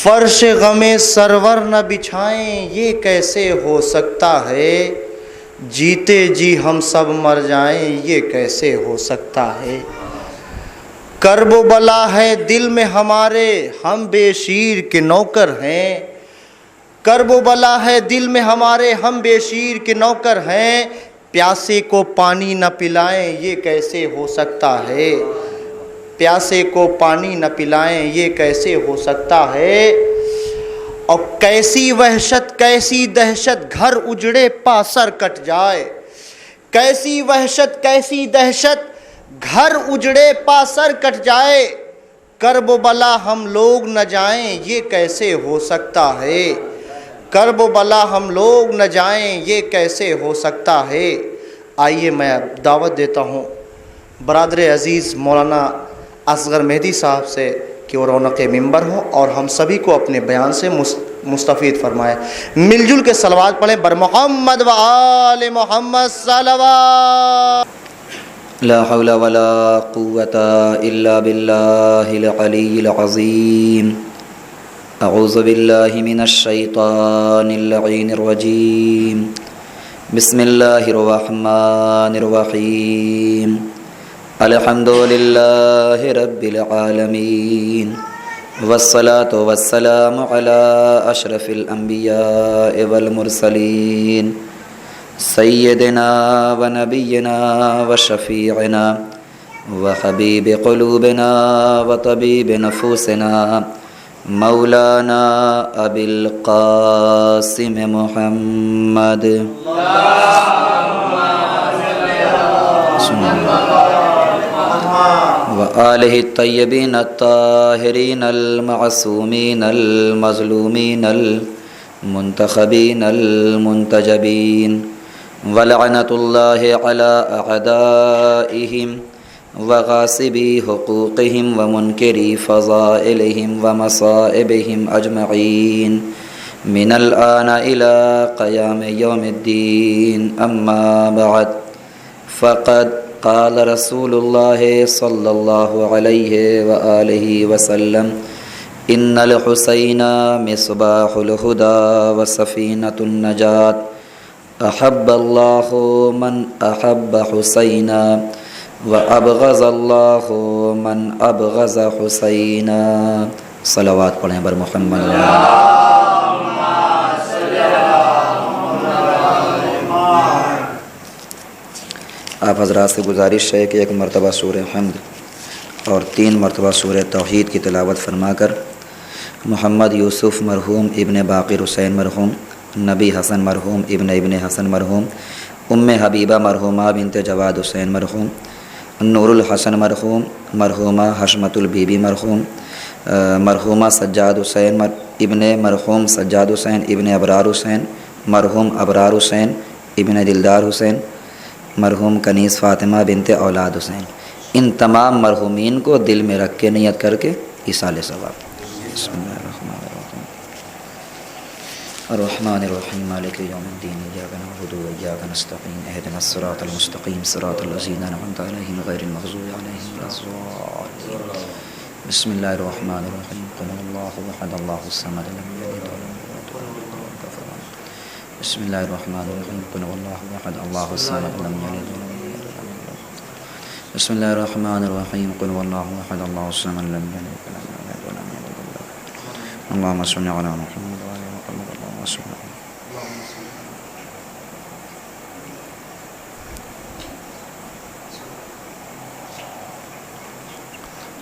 فرش غم سرور نہ بچھائیں یہ کیسے ہو سکتا ہے، جیتے جی ہم سب مر جائیں یہ کیسے ہو سکتا ہے۔ کرب و بلا ہے دل میں ہمارے ہم بے شیر کے نوکر ہیں، کرب و بلا ہے دل میں ہمارے ہم بے شیر کے نوکر ہیں، پیاسے کو پانی نہ پلائیں یہ کیسے ہو سکتا ہے، پیاسے کو پانی نہ پلائیں یہ کیسے ہو سکتا ہے۔ اور کیسی وحشت کیسی دہشت گھر اجڑے پاسر کٹ جائے، کیسی وحشت کیسی دہشت گھر اجڑے پاسر کٹ جائے، کرب و بلا ہم لوگ نہ جائیں یہ کیسے ہو سکتا ہے، کرب و بلا ہم لوگ نہ جائیں یہ کیسے ہو سکتا ہے۔ آئیے میں دعوت دیتا ہوں برادر عزیز مولانا اصغر مہدی صاحب سے کہ وہ رونق منبر ہوں اور ہم سبھی کو اپنے بیان سے مستفید فرمائے۔ مل جل کے صلوات پڑھیں بر محمد و آل محمد صلوات۔ لا حول ولا قوة إلا بالله العلي العظيم اعوذ بالله من الشيطان اللعين الرجيم بسم الله الرحمن الرحيم الحمد لله رب العالمين والصلاة والسلام على أشرف الأنبياء والمرسلين سيدنا ونبينا وشفيعنا وحبيب قلوبنا وطبيب نفوسنا مولانا أبي القاسم محمد وآله الطيبين الطاهرين المعصومين المظلومين المنتخبين المنتجبين ولعنة الله على أعدائهم وغاصبي حقوقهم ومنكري فضائلهم ومصائبهم أجمعين من الآن إلى قيام يوم الدين أما بعد فقد قال رسول الله صلى الله عليه وآله وسلم إن الحسين مصباح الهدى وسفينة النجاة أحب الله من أحب حسينا وأبغض الله من أبغض حسينا۔ صلوات پڑھیں بر محمد۔ آپ حضرات سے گزارش ہے کہ ایک مرتبہ سورہ حمد اور 3 مرتبہ سورہ توحید کی تلاوت فرما کر محمد یوسف مرحوم ابن باقر حسین مرحوم، نبی حسن مرحوم ابن حسن مرحوم، حبیبہ مرحومہ بنت جواد حسین مرحوم، نور الحسن مرحوم، مرحومہ حشمت البی بی مرحوم، مرحومہ سجاد حسین ابن مرحوم سجاد حسین ابن ابرار حسین، مرحوم ابرار حسین ابن دلدار حسین، مرحوم کنیز فاطمہ بنت اولاد حسین، ان تمام مرحومین کو دل میں رکھ کے نیت کر کے ایصال ثواب۔ بسم اللہ الرحمن الرحیم الرحمن الرحیم مالک یوم الدین ایاک نعبد و ایاک نستعین اہدنا الصراط المستقیم صراط الذین انعمت علیہم غیر المغضوب علیہم ولا الضالین۔ بسم اللہ الرحمن الرحیم قل اللہ احد اللہ الصمد لم یلد ولم یولد ولم یکن له کفوا احد۔ بسم اللہ الرحمن الرحیم قل اللہ احد اللہ الصمد لم یلد ولم یولد ولم یولد۔ بسم اللہ الرحمن الرحیم قل اللہ احد اللہ الصمد لم یلد ولم یولد ولم یکن له کفوا احد۔ اللهم صل علی محمد وعلی محمد اللهم صل علی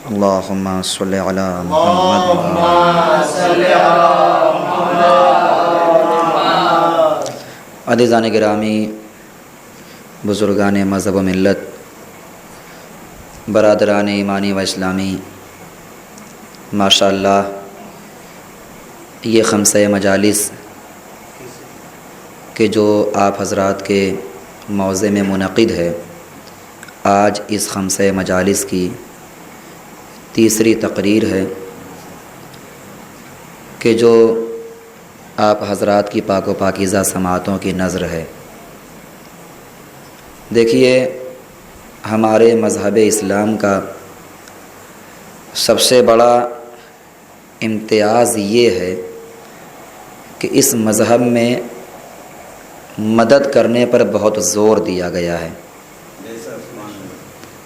اللهم صل علی محمد۔ عزیزان گرامی، بزرگان مذہب و ملت، برادران ایمانی و اسلامی، ماشاءاللہ یہ خمسہ مجالس کہ جو آپ حضرات کے موضع میں منعقد ہے، آج اس خمسہ مجالس کی تیسری تقریر ہے کہ جو آپ حضرات کی پاک و پاکیزہ سماعتوں کی نظر ہے۔ دیکھیے، ہمارے مذہب اسلام کا سب سے بڑا امتیاز یہ ہے کہ اس مذہب میں مدد کرنے پر بہت زور دیا گیا ہے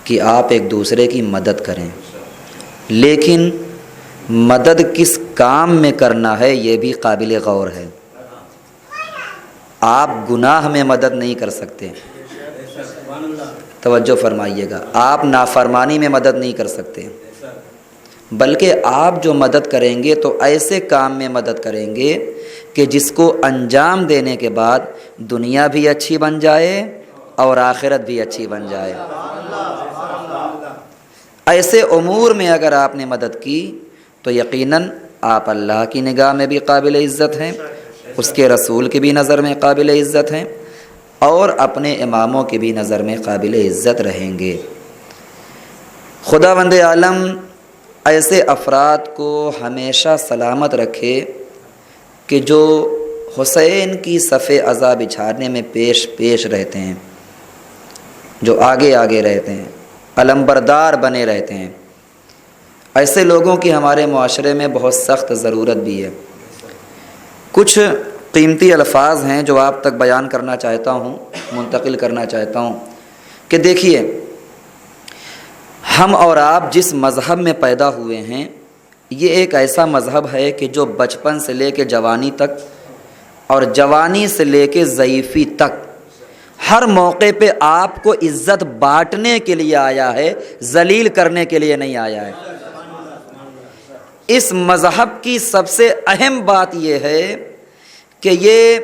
کہ آپ ایک دوسرے کی مدد کریں، لیکن مدد کس کام میں کرنا ہے یہ بھی قابل غور ہے۔ آپ گناہ میں مدد نہیں کر سکتے، توجہ فرمائیے گا، آپ نافرمانی میں مدد نہیں کر سکتے، بلکہ آپ جو مدد کریں گے تو ایسے کام میں مدد کریں گے کہ جس کو انجام دینے کے بعد دنیا بھی اچھی بن جائے اور آخرت بھی اچھی بن جائے۔ ایسے امور میں اگر آپ نے مدد کی تو یقیناً آپ اللہ کی نگاہ میں بھی قابل عزت ہیں، اس کے رسول کی بھی نظر میں قابل عزت ہیں، اور اپنے اماموں کی بھی نظر میں قابل عزت رہیں گے۔ خداوند عالم ایسے افراد کو ہمیشہ سلامت رکھے کہ جو حسین کی صف عزا بچھانے میں پیش رہتے ہیں، جو آگے رہتے ہیں، علمبردار بنے رہتے ہیں۔ ایسے لوگوں کی ہمارے معاشرے میں بہت سخت ضرورت بھی ہے۔ کچھ قیمتی الفاظ ہیں جو آپ تک بیان کرنا چاہتا ہوں، منتقل کرنا چاہتا ہوں کہ دیکھیے، ہم اور آپ جس مذہب میں پیدا ہوئے ہیں یہ ایک ایسا مذہب ہے کہ جو بچپن سے لے کے جوانی تک اور جوانی سے لے کے ضعیفی تک ہر موقع پہ آپ کو عزت بانٹنے کے لیے آیا ہے، ذلیل کرنے کے لیے نہیں آیا ہے۔ اس مذہب کی سب سے اہم بات یہ ہے کہ یہ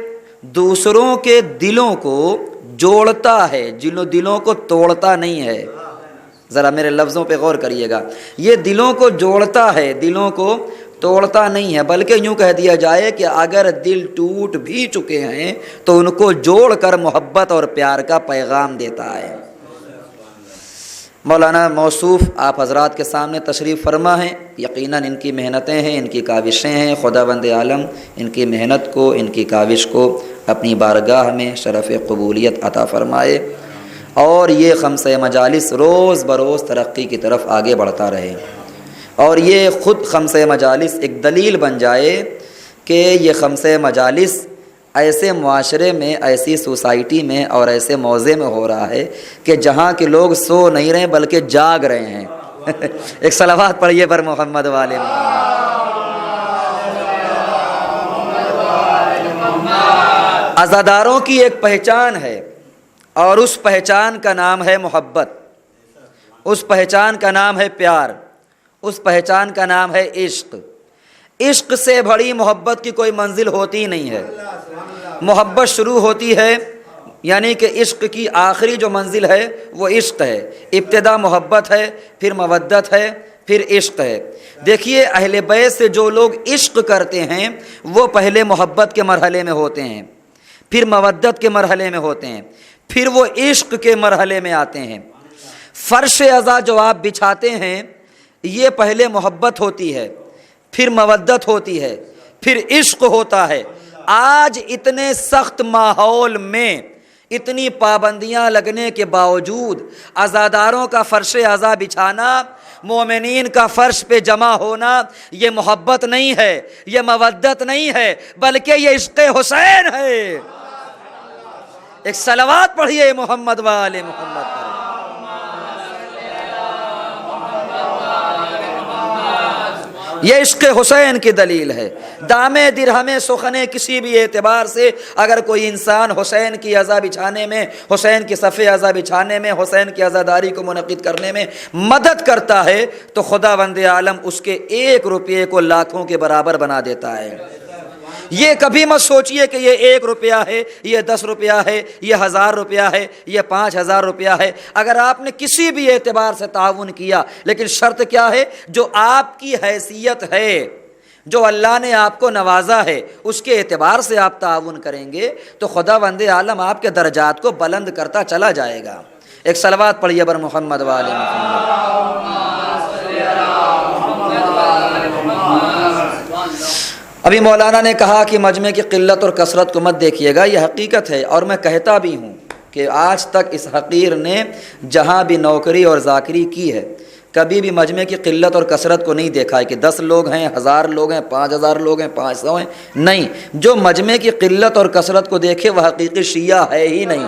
دوسروں کے دلوں کو جوڑتا ہے، دلوں کو توڑتا نہیں ہے۔ ذرا میرے لفظوں پہ غور کریے گا، یہ دلوں کو جوڑتا ہے، دلوں کو توڑتا نہیں ہے، بلکہ یوں کہہ دیا جائے کہ اگر دل ٹوٹ بھی چکے ہیں تو ان کو جوڑ کر محبت اور پیار کا پیغام دیتا ہے۔ مولانا موصوف آپ حضرات کے سامنے تشریف فرما ہیں، یقیناً ان کی محنتیں ہیں، ان کی کاوشیں ہیں، خداوند عالم ان کی محنت کو، ان کی کاوش کو اپنی بارگاہ میں شرف قبولیت عطا فرمائے، اور یہ خمسہ مجالس روز بروز ترقی کی طرف آگے بڑھتا رہے، اور یہ خود خمسہ مجالس ایک دلیل بن جائے کہ یہ خمسہ مجالس ایسے معاشرے میں، ایسی سوسائٹی میں اور ایسے موضع میں ہو رہا ہے کہ جہاں کے لوگ سو نہیں رہے بلکہ جاگ رہے ہیں۔ ایک صلوات پڑھیے پر محمد والے محمد۔ عزاداروں کی ایک پہچان ہے، اور اس پہچان کا نام ہے محبت، اس پہچان کا نام ہے پیار، اس پہچان کا نام ہے عشق۔ عشق سے بڑی محبت کی کوئی منزل ہوتی نہیں ہے۔ محبت شروع ہوتی ہے، یعنی کہ عشق کی آخری جو منزل ہے وہ عشق ہے۔ ابتدا محبت ہے، پھر مودت ہے، پھر عشق ہے۔ دیکھیے، اہل بیت سے جو لوگ عشق کرتے ہیں وہ پہلے محبت کے مرحلے میں ہوتے ہیں، پھر مودت کے مرحلے میں ہوتے ہیں، پھر وہ عشق کے مرحلے میں آتے ہیں۔ فرش عزا جو آپ بچھاتے ہیں یہ پہلے محبت ہوتی ہے، پھر مودت ہوتی ہے، پھر عشق ہوتا ہے۔ آج اتنے سخت ماحول میں اتنی پابندیاں لگنے کے باوجود عزاداروں کا فرش عزا بچھانا، مومنین کا فرش پہ جمع ہونا، یہ محبت نہیں ہے، یہ مودت نہیں ہے، بلکہ یہ عشق حسین ہے۔ ایک صلوات پڑھیے محمد والے محمد پر۔ یہ عشق حسین کی دلیل ہے۔ دامے درہمے سخنے کسی بھی اعتبار سے اگر کوئی انسان حسین کی عزا بچھانے میں، حسین کی صف عزا بچھانے میں، حسین کی عزاداری کو منعقد کرنے میں مدد کرتا ہے تو خداوند عالم اس کے 1 روپے کو لاکھوں کے برابر بنا دیتا ہے۔ یہ کبھی مت سوچئے کہ یہ 1 روپیہ ہے، یہ 10 روپیہ ہے، یہ 1000 روپیہ ہے، یہ 5000 روپیہ ہے۔ اگر آپ نے کسی بھی اعتبار سے تعاون کیا، لیکن شرط کیا ہے؟ جو آپ کی حیثیت ہے، جو اللہ نے آپ کو نوازا ہے، اس کے اعتبار سے آپ تعاون کریں گے تو خداوند عالم آپ کے درجات کو بلند کرتا چلا جائے گا۔ ایک صلوات پڑھیے بر محمد والے محمد۔ ابھی مولانا نے کہا کہ مجمع کی قلت اور کثرت کو مت دیکھیے گا، یہ حقیقت ہے، اور میں کہتا بھی ہوں کہ آج تک اس حقیر نے جہاں بھی نوکری اور ذاکری کی ہے کبھی بھی مجمع کی قلت اور کثرت کو نہیں دیکھا ہے کہ 10 لوگ ہیں، 1000 لوگ ہیں، 5000 لوگ ہیں، 500 ہیں، نہیں، جو مجمع کی قلت اور کثرت کو دیکھے وہ حقیقی شیعہ ہے ہی نہیں،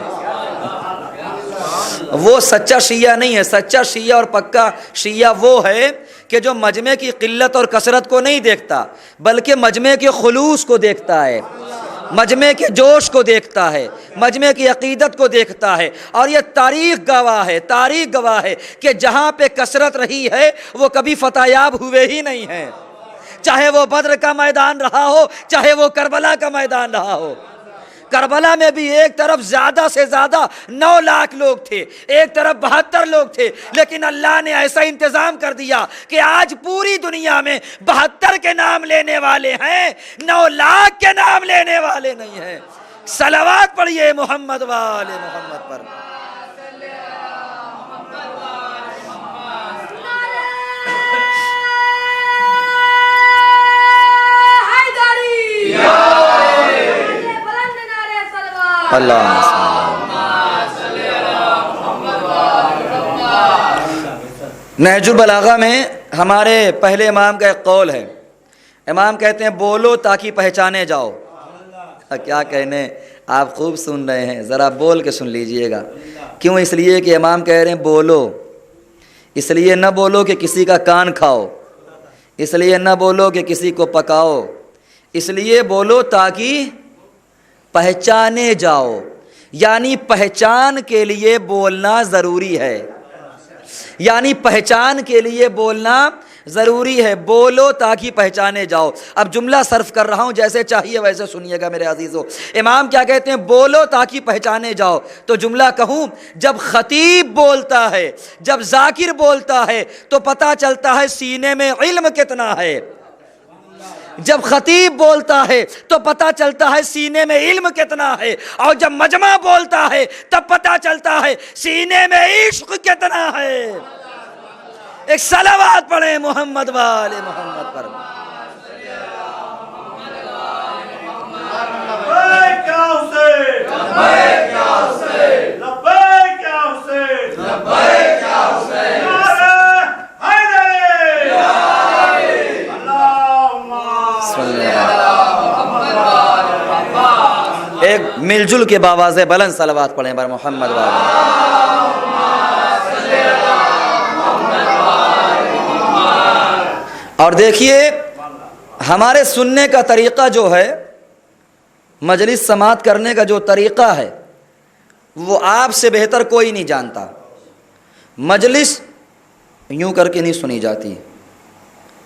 وہ سچا شیعہ نہیں ہے۔ سچا شیعہ اور پکا شیعہ وہ ہے کہ جو مجمع کی قلت اور کثرت کو نہیں دیکھتا بلکہ مجمع کے خلوص کو دیکھتا ہے، مجمع کے جوش کو دیکھتا ہے، مجمع کی عقیدت کو دیکھتا ہے۔ اور یہ تاریخ گواہ ہے کہ جہاں پہ کثرت رہی ہے وہ کبھی فتح یاب ہوئے ہی نہیں ہیں، چاہے وہ بدر کا میدان رہا ہو، چاہے وہ کربلا کا میدان رہا ہو۔ کربلا میں بھی ایک طرف زیادہ سے زیادہ 9 لاکھ لوگ تھے، ایک طرف 72 لوگ تھے، لیکن اللہ نے ایسا انتظام کر دیا کہ آج پوری دنیا میں 72 کے نام لینے والے ہیں، 9 لاکھ کے نام لینے والے نہیں ہیں۔ صلوات پڑھیے محمد والے محمد پر۔ نہج البلاغہ میں ہمارے پہلے امام کا ایک قول ہے، امام کہتے ہیں بولو تاکہ پہچانے جاؤ۔ کیا کہنے، آپ خوب سن رہے ہیں، ذرا بول کے سن لیجئے گا۔ کیوں؟ اس لیے کہ امام کہہ رہے ہیں بولو، اس لیے نہ بولو کہ کسی کا کان کھاؤ، اس لیے نہ بولو کہ کسی کو پکاؤ، اس لیے بولو تاکہ پہچانے جاؤ، یعنی پہچان کے لیے بولنا ضروری ہے، یعنی پہچان کے لیے بولنا ضروری ہے، بولو تاکہ پہچانے جاؤ۔ اب جملہ صرف کر رہا ہوں، جیسے چاہیے ویسے سنیے گا میرے عزیزو۔ امام کیا کہتے ہیں؟ بولو تاکہ پہچانے جاؤ۔ تو جملہ کہوں، جب خطیب بولتا ہے، جب ذاکر بولتا ہے تو پتہ چلتا ہے سینے میں علم کتنا ہے، جب خطیب بولتا ہے تو پتہ چلتا ہے سینے میں علم کتنا ہے، اور جب مجمع بولتا ہے تب پتہ چلتا ہے سینے میں عشق کتنا ہے۔ ایک صلوات پڑھیں محمد والے محمد پر۔ ایک مل جل کے باواز بلند صلوات پڑھیں بر محمد والے۔ اور دیکھیے ہمارے سننے کا طریقہ جو ہے، مجلس سماعت کرنے کا جو طریقہ ہے، وہ آپ سے بہتر کوئی نہیں جانتا۔ مجلس یوں کر کے نہیں سنی جاتی،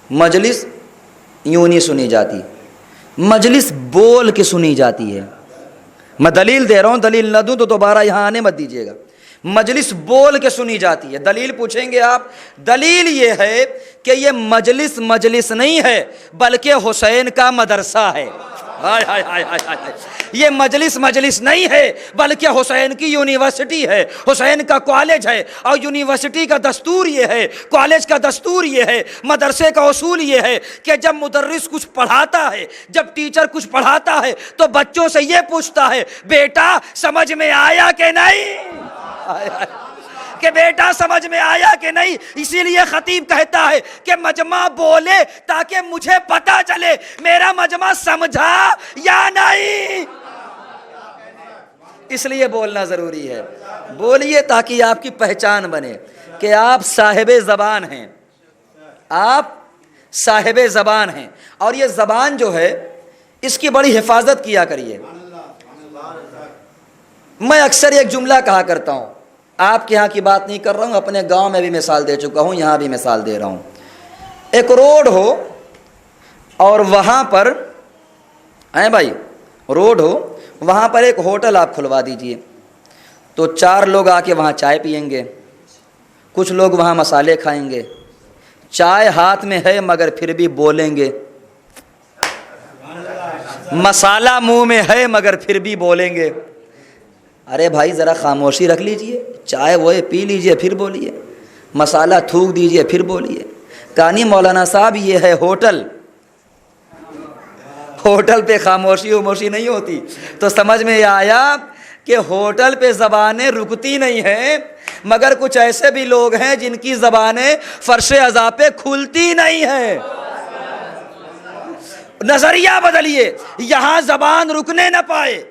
مجلس یوں نہیں سنی جاتی، مجلس بول کے سنی جاتی ہے۔ میں دلیل دے رہا ہوں، دلیل نہ دوں تو دوبارہ یہاں آنے مت دیجیے گا۔ مجلس بول کے سنی جاتی ہے۔ دلیل پوچھیں گے آپ، دلیل یہ ہے کہ یہ مجلس نہیں ہے بلکہ حسین کا مدرسہ ہے۔ یہ مجلس نہیں ہے بلکہ حسین کی یونیورسٹی ہے، حسین کا کالج ہے، اور یونیورسٹی کا دستور یہ ہے، کالج کا دستور یہ ہے، مدرسے کا اصول یہ ہے کہ جب مدرس کچھ پڑھاتا ہے، جب ٹیچر کچھ پڑھاتا ہے تو بچوں سے یہ پوچھتا ہے بیٹا سمجھ میں آیا کہ نہیں، کہ بیٹا سمجھ میں آیا کہ نہیں۔ اسی لیے خطیب کہتا ہے کہ مجمع بولے تاکہ مجھے پتا چلے میرا مجمع سمجھا یا نہیں، اس لیے بولنا ضروری ہے۔ بولیے تاکہ آپ کی پہچان بنے کہ آپ صاحب زبان ہیں، آپ صاحب زبان ہیں، اور یہ زبان جو ہے اس کی بڑی حفاظت کیا کریے۔ میں اکثر ایک جملہ کہا کرتا ہوں، آپ کے ہاں کی بات نہیں کر رہا ہوں، اپنے گاؤں میں بھی مثال دے چکا ہوں، یہاں بھی مثال دے رہا ہوں۔ ایک روڈ ہو اور وہاں پر بھائی روڈ ہو، وہاں پر ایک ہوٹل آپ کھلوا دیجئے، تو 4 لوگ آ کے وہاں چائے پئیں گے، کچھ لوگ وہاں مسالے کھائیں گے، چائے ہاتھ میں ہے مگر پھر بھی بولیں گے، مسالہ منہ میں ہے مگر پھر بھی بولیں گے۔ ارے بھائی ذرا خاموشی رکھ لیجئے، چائے وہ پی لیجئے پھر بولیے، مسالہ تھوک دیجئے پھر بولیے۔ کہانی مولانا صاحب یہ ہے ہوٹل، ہوٹل پہ خاموشی نہیں ہوتی۔ تو سمجھ میں آیا کہ ہوٹل پہ زبانیں رکتی نہیں ہیں، مگر کچھ ایسے بھی لوگ ہیں جن کی زبانیں فرش عزا پہ کھلتی نہیں ہیں. نظریہ بدلیے. یہاں زبان رکنے نہ پائے,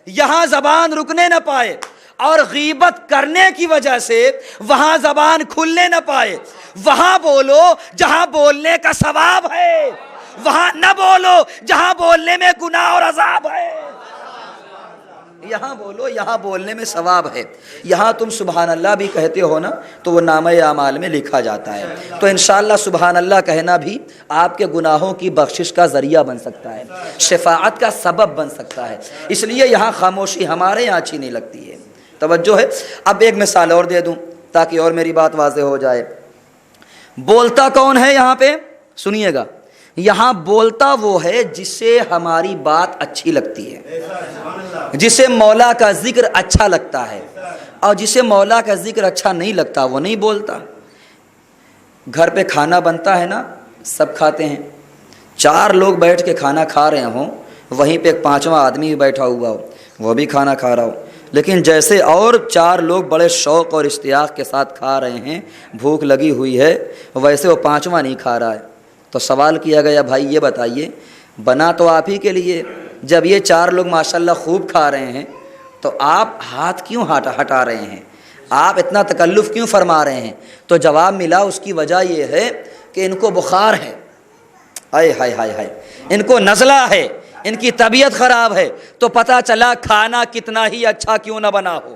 یہاں زبان رکنے نہ پائے, اور غیبت کرنے کی وجہ سے وہاں زبان کھلنے نہ پائے. وہاں بولو جہاں بولنے کا ثواب ہے, وہاں نہ بولو جہاں بولنے میں گناہ اور عذاب ہے. یہاں بولو یہاں بولنے میں ثواب ہے. یہاں تم سبحان اللہ بھی کہتے ہو نا تو وہ نامہ اعمال میں لکھا جاتا ہے. تو انشاءاللہ سبحان اللہ کہنا بھی آپ کے گناہوں کی بخشش کا ذریعہ بن سکتا ہے, شفاعت کا سبب بن سکتا ہے. اس لیے یہاں خاموشی ہمارے یہاں اچھی نہیں لگتی ہے. توجہ ہے. اب ایک مثال اور دے دوں تاکہ اور میری بات واضح ہو جائے. بولتا کون ہے یہاں پہ؟ سنیے گا. یہاں بولتا وہ ہے جسے ہماری بات اچھی لگتی ہے, جسے مولا کا ذکر اچھا لگتا ہے, اور جسے مولا کا ذکر اچھا نہیں لگتا وہ نہیں بولتا. گھر پہ کھانا بنتا ہے نا, سب کھاتے ہیں, 4 لوگ بیٹھ کے کھانا کھا رہے ہوں, وہیں پہ ایک 5واں آدمی بھی بیٹھا ہوا ہو, وہ بھی کھانا کھا رہا ہو, لیکن جیسے اور 4 لوگ بڑے شوق اور اشتیاق کے ساتھ کھا رہے ہیں, بھوک لگی ہوئی ہے, ویسے وہ 5واں نہیں کھا رہا ہے. تو سوال کیا گیا, بھائی یہ بتائیے بنا تو آپ ہی کے لیے, جب یہ 4 لوگ ماشاءاللہ خوب کھا رہے ہیں تو آپ ہاتھ کیوں ہٹا رہے ہیں, آپ اتنا تکلف کیوں فرما رہے ہیں؟ تو جواب ملا اس کی وجہ یہ ہے کہ ان کو بخار ہے, ہائے ہائے ہائے ہائے, ان کو نزلہ ہے, ان کی طبیعت خراب ہے. تو پتہ چلا کھانا کتنا ہی اچھا کیوں نہ بنا ہو.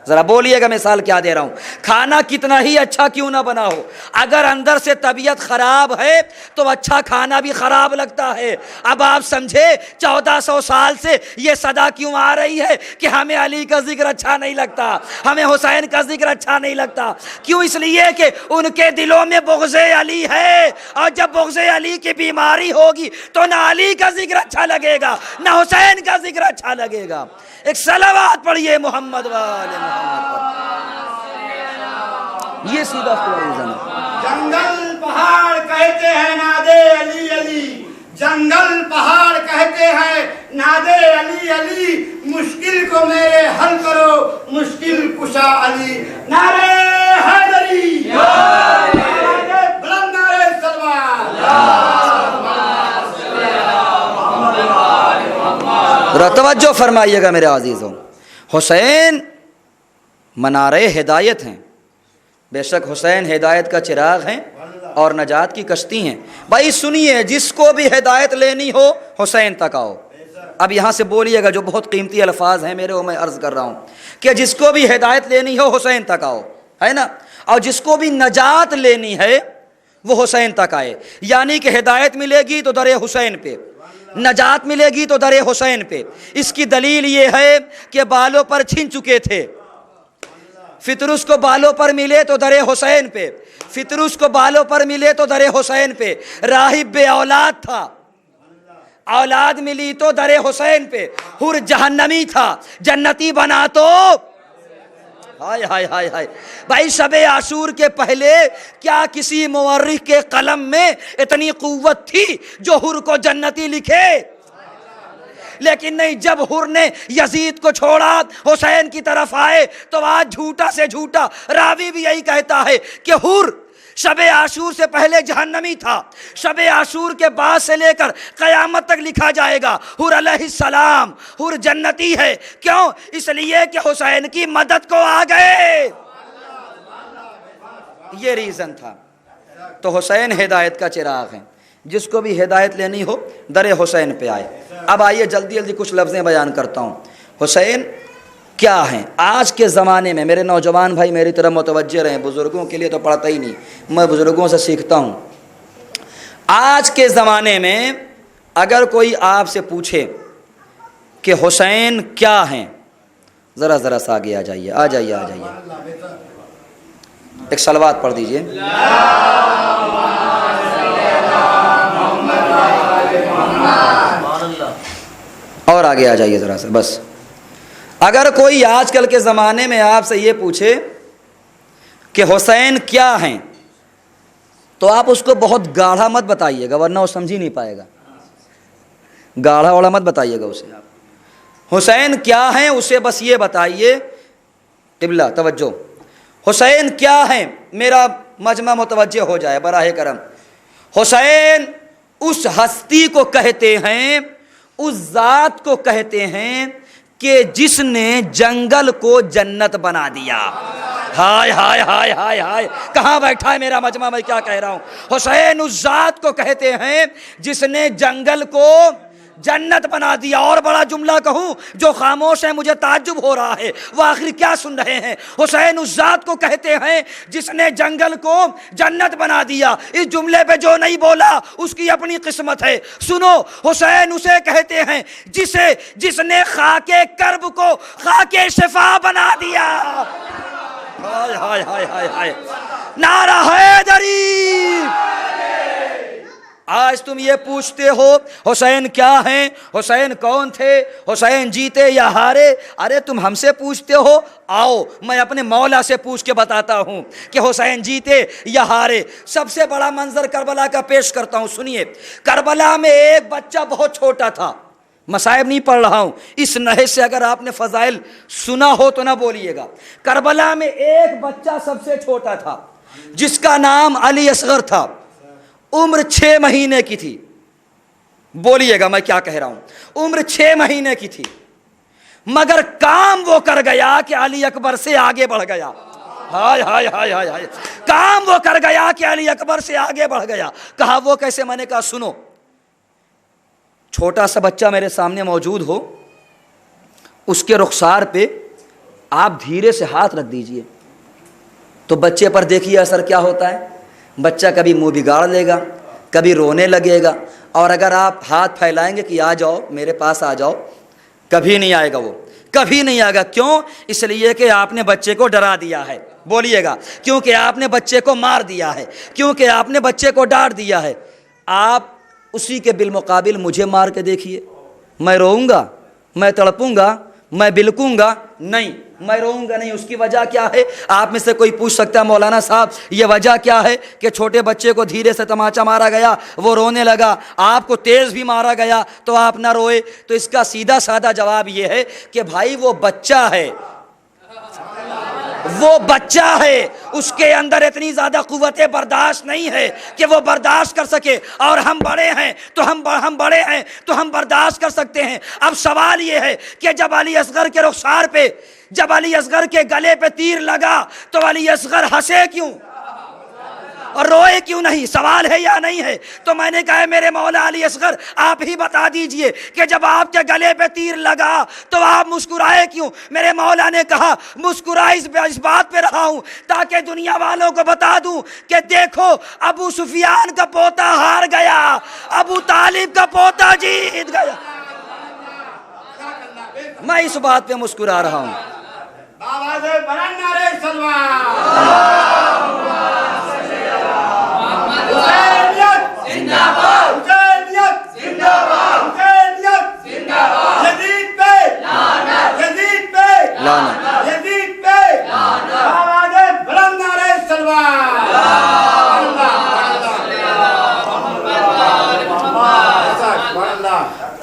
ذرا بولیے گا مثال کیا دے رہا ہوں. کھانا کتنا ہی اچھا کیوں نہ بنا ہو, اگر اندر سے طبیعت خراب ہے تو اچھا کھانا بھی خراب لگتا ہے. اب آپ سمجھے 1400 سال سے یہ صدا کیوں آ رہی ہے کہ ہمیں علی کا ذکر اچھا نہیں لگتا, ہمیں حسین کا ذکر اچھا نہیں لگتا. کیوں؟ اس لیے کہ ان کے دلوں میں بغض علی ہے, اور جب بغض علی کی بیماری ہوگی تو نہ علی کا ذکر اچھا لگے گا نہ حسین کا ذکر اچھا لگے گا. ایک صلوات پڑھیے محمد والے محمد پر. یہ سیدھا ریزن ہے. جنگل پہاڑ کہتے ہیں نادے علی علی, جنگل پہاڑ کہتے ہیں نادے علی علی, مشکل کو میرے حل کرو مشکل کشا علی. نعرے حیدری, بلند نعرے سلوات. توجہ فرمائیے گا میرے عزیزوں. حسین منار ہدایت ہیں, بے شک حسین ہدایت کا چراغ ہیں اور نجات کی کشتی ہیں. بھائی سنیے, جس کو بھی ہدایت لینی ہو حسین تک آؤ. اب یہاں سے بولیے گا, جو بہت قیمتی الفاظ ہیں میرے, وہ میں عرض کر رہا ہوں کہ جس کو بھی ہدایت لینی ہو حسین تک آؤ, ہے نا, اور جس کو بھی نجات لینی ہے وہ حسین تک آئے. یعنی کہ ہدایت ملے گی تو در حسین پہ, نجات ملے گی تو در حسین پہ. اس کی دلیل یہ ہے کہ بالوں پر چھن چکے تھے, فطرس کو بالوں پر ملے تو در حسین پہ, فطرس کو بالوں پر ملے تو در حسین پہ. راہب بے اولاد تھا, اولاد ملی تو در حسین پہ. حر جہنمی تھا, جنتی بنا تو ہائے ہائے ہائے ہائے. بھائی شب عاشور کے پہلے کیا کسی مورخ کے قلم میں اتنی قوت تھی جو حر کو جنتی لکھے؟ لیکن نہیں, جب حر نے یزید کو چھوڑا حسین کی طرف آئے تو آج جھوٹا سے جھوٹا راوی بھی یہی کہتا ہے کہ حر شب عاشور سے پہلے جہنمی تھا, شب عاشور کے بعد سے لے کر قیامت تک لکھا جائے گا حر علیہ السلام حر جنتی ہے. کیوں؟ اس لیے کہ حسین کی مدد کو آ گئے, یہ ریزن تھا. تو حسین ہدایت کا چراغ ہے, جس کو بھی ہدایت لینی ہو در حسین پہ آئے. اب آئیے جلدی جلدی کچھ لفظیں بیان کرتا ہوں. حسین کیا ہیں آج کے زمانے میں؟ میرے نوجوان بھائی میری طرف متوجہ رہیں, بزرگوں کے لیے تو پڑھتا ہی نہیں, میں بزرگوں سے سیکھتا ہوں. آج کے زمانے میں اگر کوئی آپ سے پوچھے کہ حسین کیا ہیں, ذرا ذرا سا آگے آ جائیے, آ جائیے آ جائیے, ایک صلوات پڑھ دیجئے. اور آگے آ جائیے ذرا سا بس. اگر کوئی آج کل کے زمانے میں آپ سے یہ پوچھے کہ حسین کیا ہیں تو آپ اس کو بہت گاڑھا مت بتائیے گا, ورنہ وہ سمجھ ہی نہیں پائے گا. گاڑھا واڑا مت بتائیے گا اسے. آپ حسین کیا ہیں اسے بس یہ بتائیے قبلہ توجہ، حسین کیا ہیں؟ میرا مجمع متوجہ ہو جائے براہ کرم۔ حسین اس ہستی کو کہتے ہیں، اس ذات کو کہتے ہیں کہ جس نے جنگل کو جنت بنا دیا۔ ہائے ہائے ہائے ہائے ہائے، کہاں بیٹھا ہے میرا مجمع؟ میں کیا کہہ رہا ہوں؟ حسین اس ذات کو کہتے ہیں جس نے جنگل کو جنت بنا دیا۔ اور بڑا جملہ کہوں، جو خاموش ہے مجھے تعجب ہو رہا ہے، وہ آخر کیا سن رہے ہیں؟ حسین اس ذات کو کہتے ہیں جس نے جنگل کو جنت بنا دیا۔ اس جملے پہ جو نہیں بولا اس کی اپنی قسمت ہے۔ سنو، حسین اسے کہتے ہیں جس نے خاک کرب کو خاک شفا بنا دیا۔ ہائے ہائے ہائے ہائے ہائے، نعرہ حیدری۔ آج تم یہ پوچھتے ہو حسین کیا ہیں، حسین کون تھے، حسین جیتے یا ہارے؟ ارے تم ہم سے پوچھتے ہو، آؤ میں اپنے مولا سے پوچھ کے بتاتا ہوں کہ حسین جیتے یا ہارے۔ سب سے بڑا منظر کربلا کا پیش کرتا ہوں، سنیے۔ کربلا میں ایک بچہ بہت چھوٹا تھا، مصائب نہیں پڑھ رہا ہوں، اس نحو سے اگر آپ نے فضائل سنا ہو تو نہ بولیے گا۔ کربلا میں ایک بچہ سب سے چھوٹا تھا جس کا نام علی اصغر تھا، عمر 6 مہینے کی تھی۔ بولیے گا میں کیا کہہ رہا ہوں؟ عمر 6 مہینے کی تھی، مگر کام وہ کر گیا کہ علی اکبر سے آگے بڑھ گیا۔ ہائے ہائے ہائے ہائے ہائے، کام وہ کر گیا کہ علی اکبر سے آگے بڑھ گیا۔ کہا وہ کیسے؟ میں نے کہا سنو، چھوٹا سا بچہ میرے سامنے موجود ہو، اس کے رخسار پہ آپ دھیرے سے ہاتھ رکھ دیجئے تو بچے پر دیکھیے اثر کیا ہوتا ہے۔ بچہ کبھی منہ بگاڑ لے گا، کبھی رونے لگے گا، اور اگر آپ ہاتھ پھیلائیں گے کہ آ جاؤ میرے پاس آ جاؤ، کبھی نہیں آئے گا، وہ کبھی نہیں آئے گا۔ کیوں؟ اس لیے کہ آپ نے بچے کو ڈرا دیا ہے۔ بولیے گا، کیونکہ آپ نے بچے کو مار دیا ہے، کیونکہ آپ نے بچے کو ڈانٹ دیا ہے۔ آپ اسی کے بالمقابل مجھے مار کے دیکھیے، میں روؤں گا، میں تڑپوں گا، میں بلکوں گا؟ نہیں، میں روؤں گا نہیں۔ اس کی وجہ کیا ہے؟ آپ میں سے کوئی پوچھ سکتا ہے مولانا صاحب یہ وجہ کیا ہے کہ چھوٹے بچے کو دھیرے سے تماچا مارا گیا، وہ رونے لگا، آپ کو تیز بھی مارا گیا تو آپ نہ روئے؟ تو اس کا سیدھا سادہ جواب یہ ہے کہ بھائی وہ بچہ ہے، وہ بچہ ہے، اس کے اندر اتنی زیادہ قوت برداشت نہیں ہے کہ وہ برداشت کر سکے، اور ہم بڑے ہیں تو ہم بڑے ہیں تو ہم برداشت کر سکتے ہیں۔ اب سوال یہ ہے کہ جب علی اصغر کے رخسار پہ، جب علی اصغر کے گلے پہ تیر لگا تو علی اصغر ہنسے کیوں اور روئے کیوں نہیں؟ سوال ہے یا نہیں ہے؟ تو میں نے کہا میرے مولا علی اصغر آپ ہی بتا دیجئے کہ جب آپ کے گلے پہ تیر لگا تو آپ مسکرائے کیوں؟ میرے مولا نے کہا مسکرائے اس بات پہ رہا ہوں تاکہ دنیا والوں کو بتا دوں کہ دیکھو ابو سفیان کا پوتا ہار گیا، ابو طالب کا پوتا جیت گیا۔ میں اس بات پہ مسکرا رہا ہوں۔ آواز بلند نعرہ سلوات۔ حسینیت زندہ باد، حسینیت زندہ باد، حسینیت زندہ باد۔ یزید پہ لعنت، یزید پہ لعنت، یزید پہ لعنت۔ آواز بلند نعرہ سلوات۔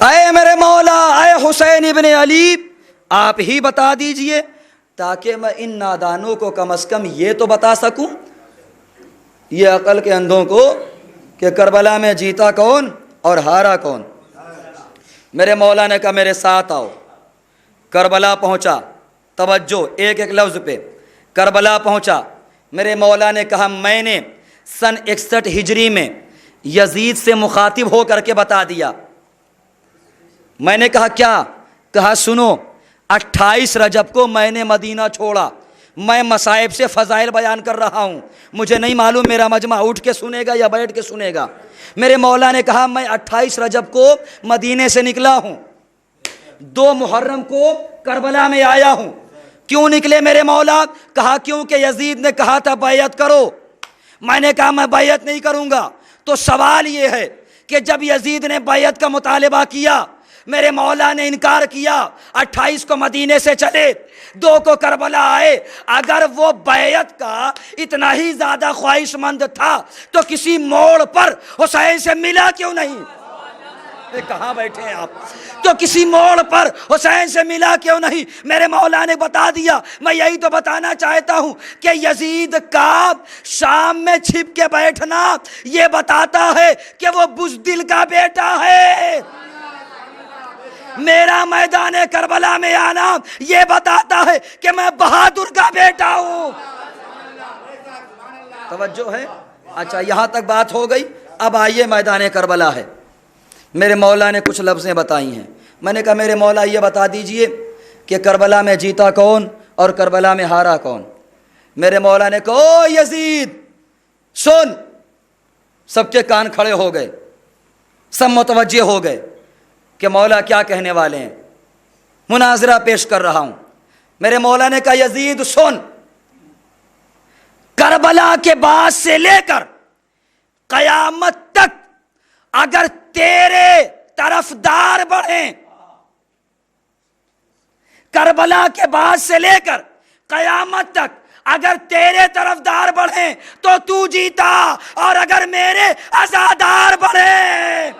اے میرے مولا، اے حسین ابن علی، آپ ہی بتا دیجئے تاکہ میں ان نادانوں کو کم از کم یہ تو بتا سکوں، یہ عقل کے اندھوں کو، کہ کربلا میں جیتا کون اور ہارا کون۔ میرے مولا نے کہا میرے ساتھ آؤ۔ کربلا پہنچا، توجہ ایک ایک لفظ پہ، کربلا پہنچا۔ میرے مولا نے کہا میں نے سن 61 ہجری میں یزید سے مخاطب ہو کر کے بتا دیا۔ میں نے کہا کیا؟ کہا سنو، 28 رجب کو میں نے مدینہ چھوڑا، میں مصائب سے فضائل بیان کر رہا ہوں، مجھے نہیں معلوم میرا مجمع اٹھ کے سنے گا یا بیٹھ کے سنے گا۔ میرے مولا نے کہا میں 28 رجب کو مدینے سے نکلا ہوں، 2 محرم کو کربلا میں آیا ہوں۔ کیوں نکلے میرے مولا؟ کہا کیونکہ یزید نے کہا تھا بیعت کرو۔ میں نے کہا میں بیعت نہیں کروں گا۔ تو سوال یہ ہے کہ جب یزید نے بیعت کا مطالبہ کیا، میرے مولا نے انکار کیا، 28 کو مدینے سے چلے، 2 کو کربلا آئے، اگر وہ بیعت کا اتنا ہی زیادہ خواہش مند تھا تو کسی موڑ پر حسین سے ملا کیوں نہیں؟ یہ کہاں بیٹھے ہیں آپ؟ تو کسی موڑ پر حسین سے ملا کیوں نہیں؟ میرے مولا نے بتا دیا۔ میں یہی تو بتانا چاہتا ہوں کہ یزید کا شام میں چھپ کے بیٹھنا یہ بتاتا ہے کہ وہ بزدل کا بیٹا ہے۔ میرا میدان کربلا میں آنا یہ بتاتا ہے کہ میں بہادر کا بیٹا ہوں۔ توجہ ہے؟ اچھا یہاں تک بات ہو گئی۔ اب آئیے میدان کربلا ہے۔ میرے مولا نے کچھ لفظیں بتائی ہیں۔ میں نے کہا میرے مولا یہ بتا دیجئے کہ کربلا میں جیتا کون اور کربلا میں ہارا کون؟ میرے مولا نے کہا او یزید سن۔ سب کے کان کھڑے ہو گئے، سب متوجہ ہو گئے کہ مولا کیا کہنے والے ہیں۔ مناظرہ پیش کر رہا ہوں۔ میرے مولا نے کہا یزید سن، کربلا کے بعد سے لے کر قیامت تک اگر تیرے طرفدار بڑھیں، کربلا کے بعد سے لے کر قیامت تک اگر تیرے طرفدار بڑھیں تو جیتا، اور اگر میرے عزادار بڑھیں،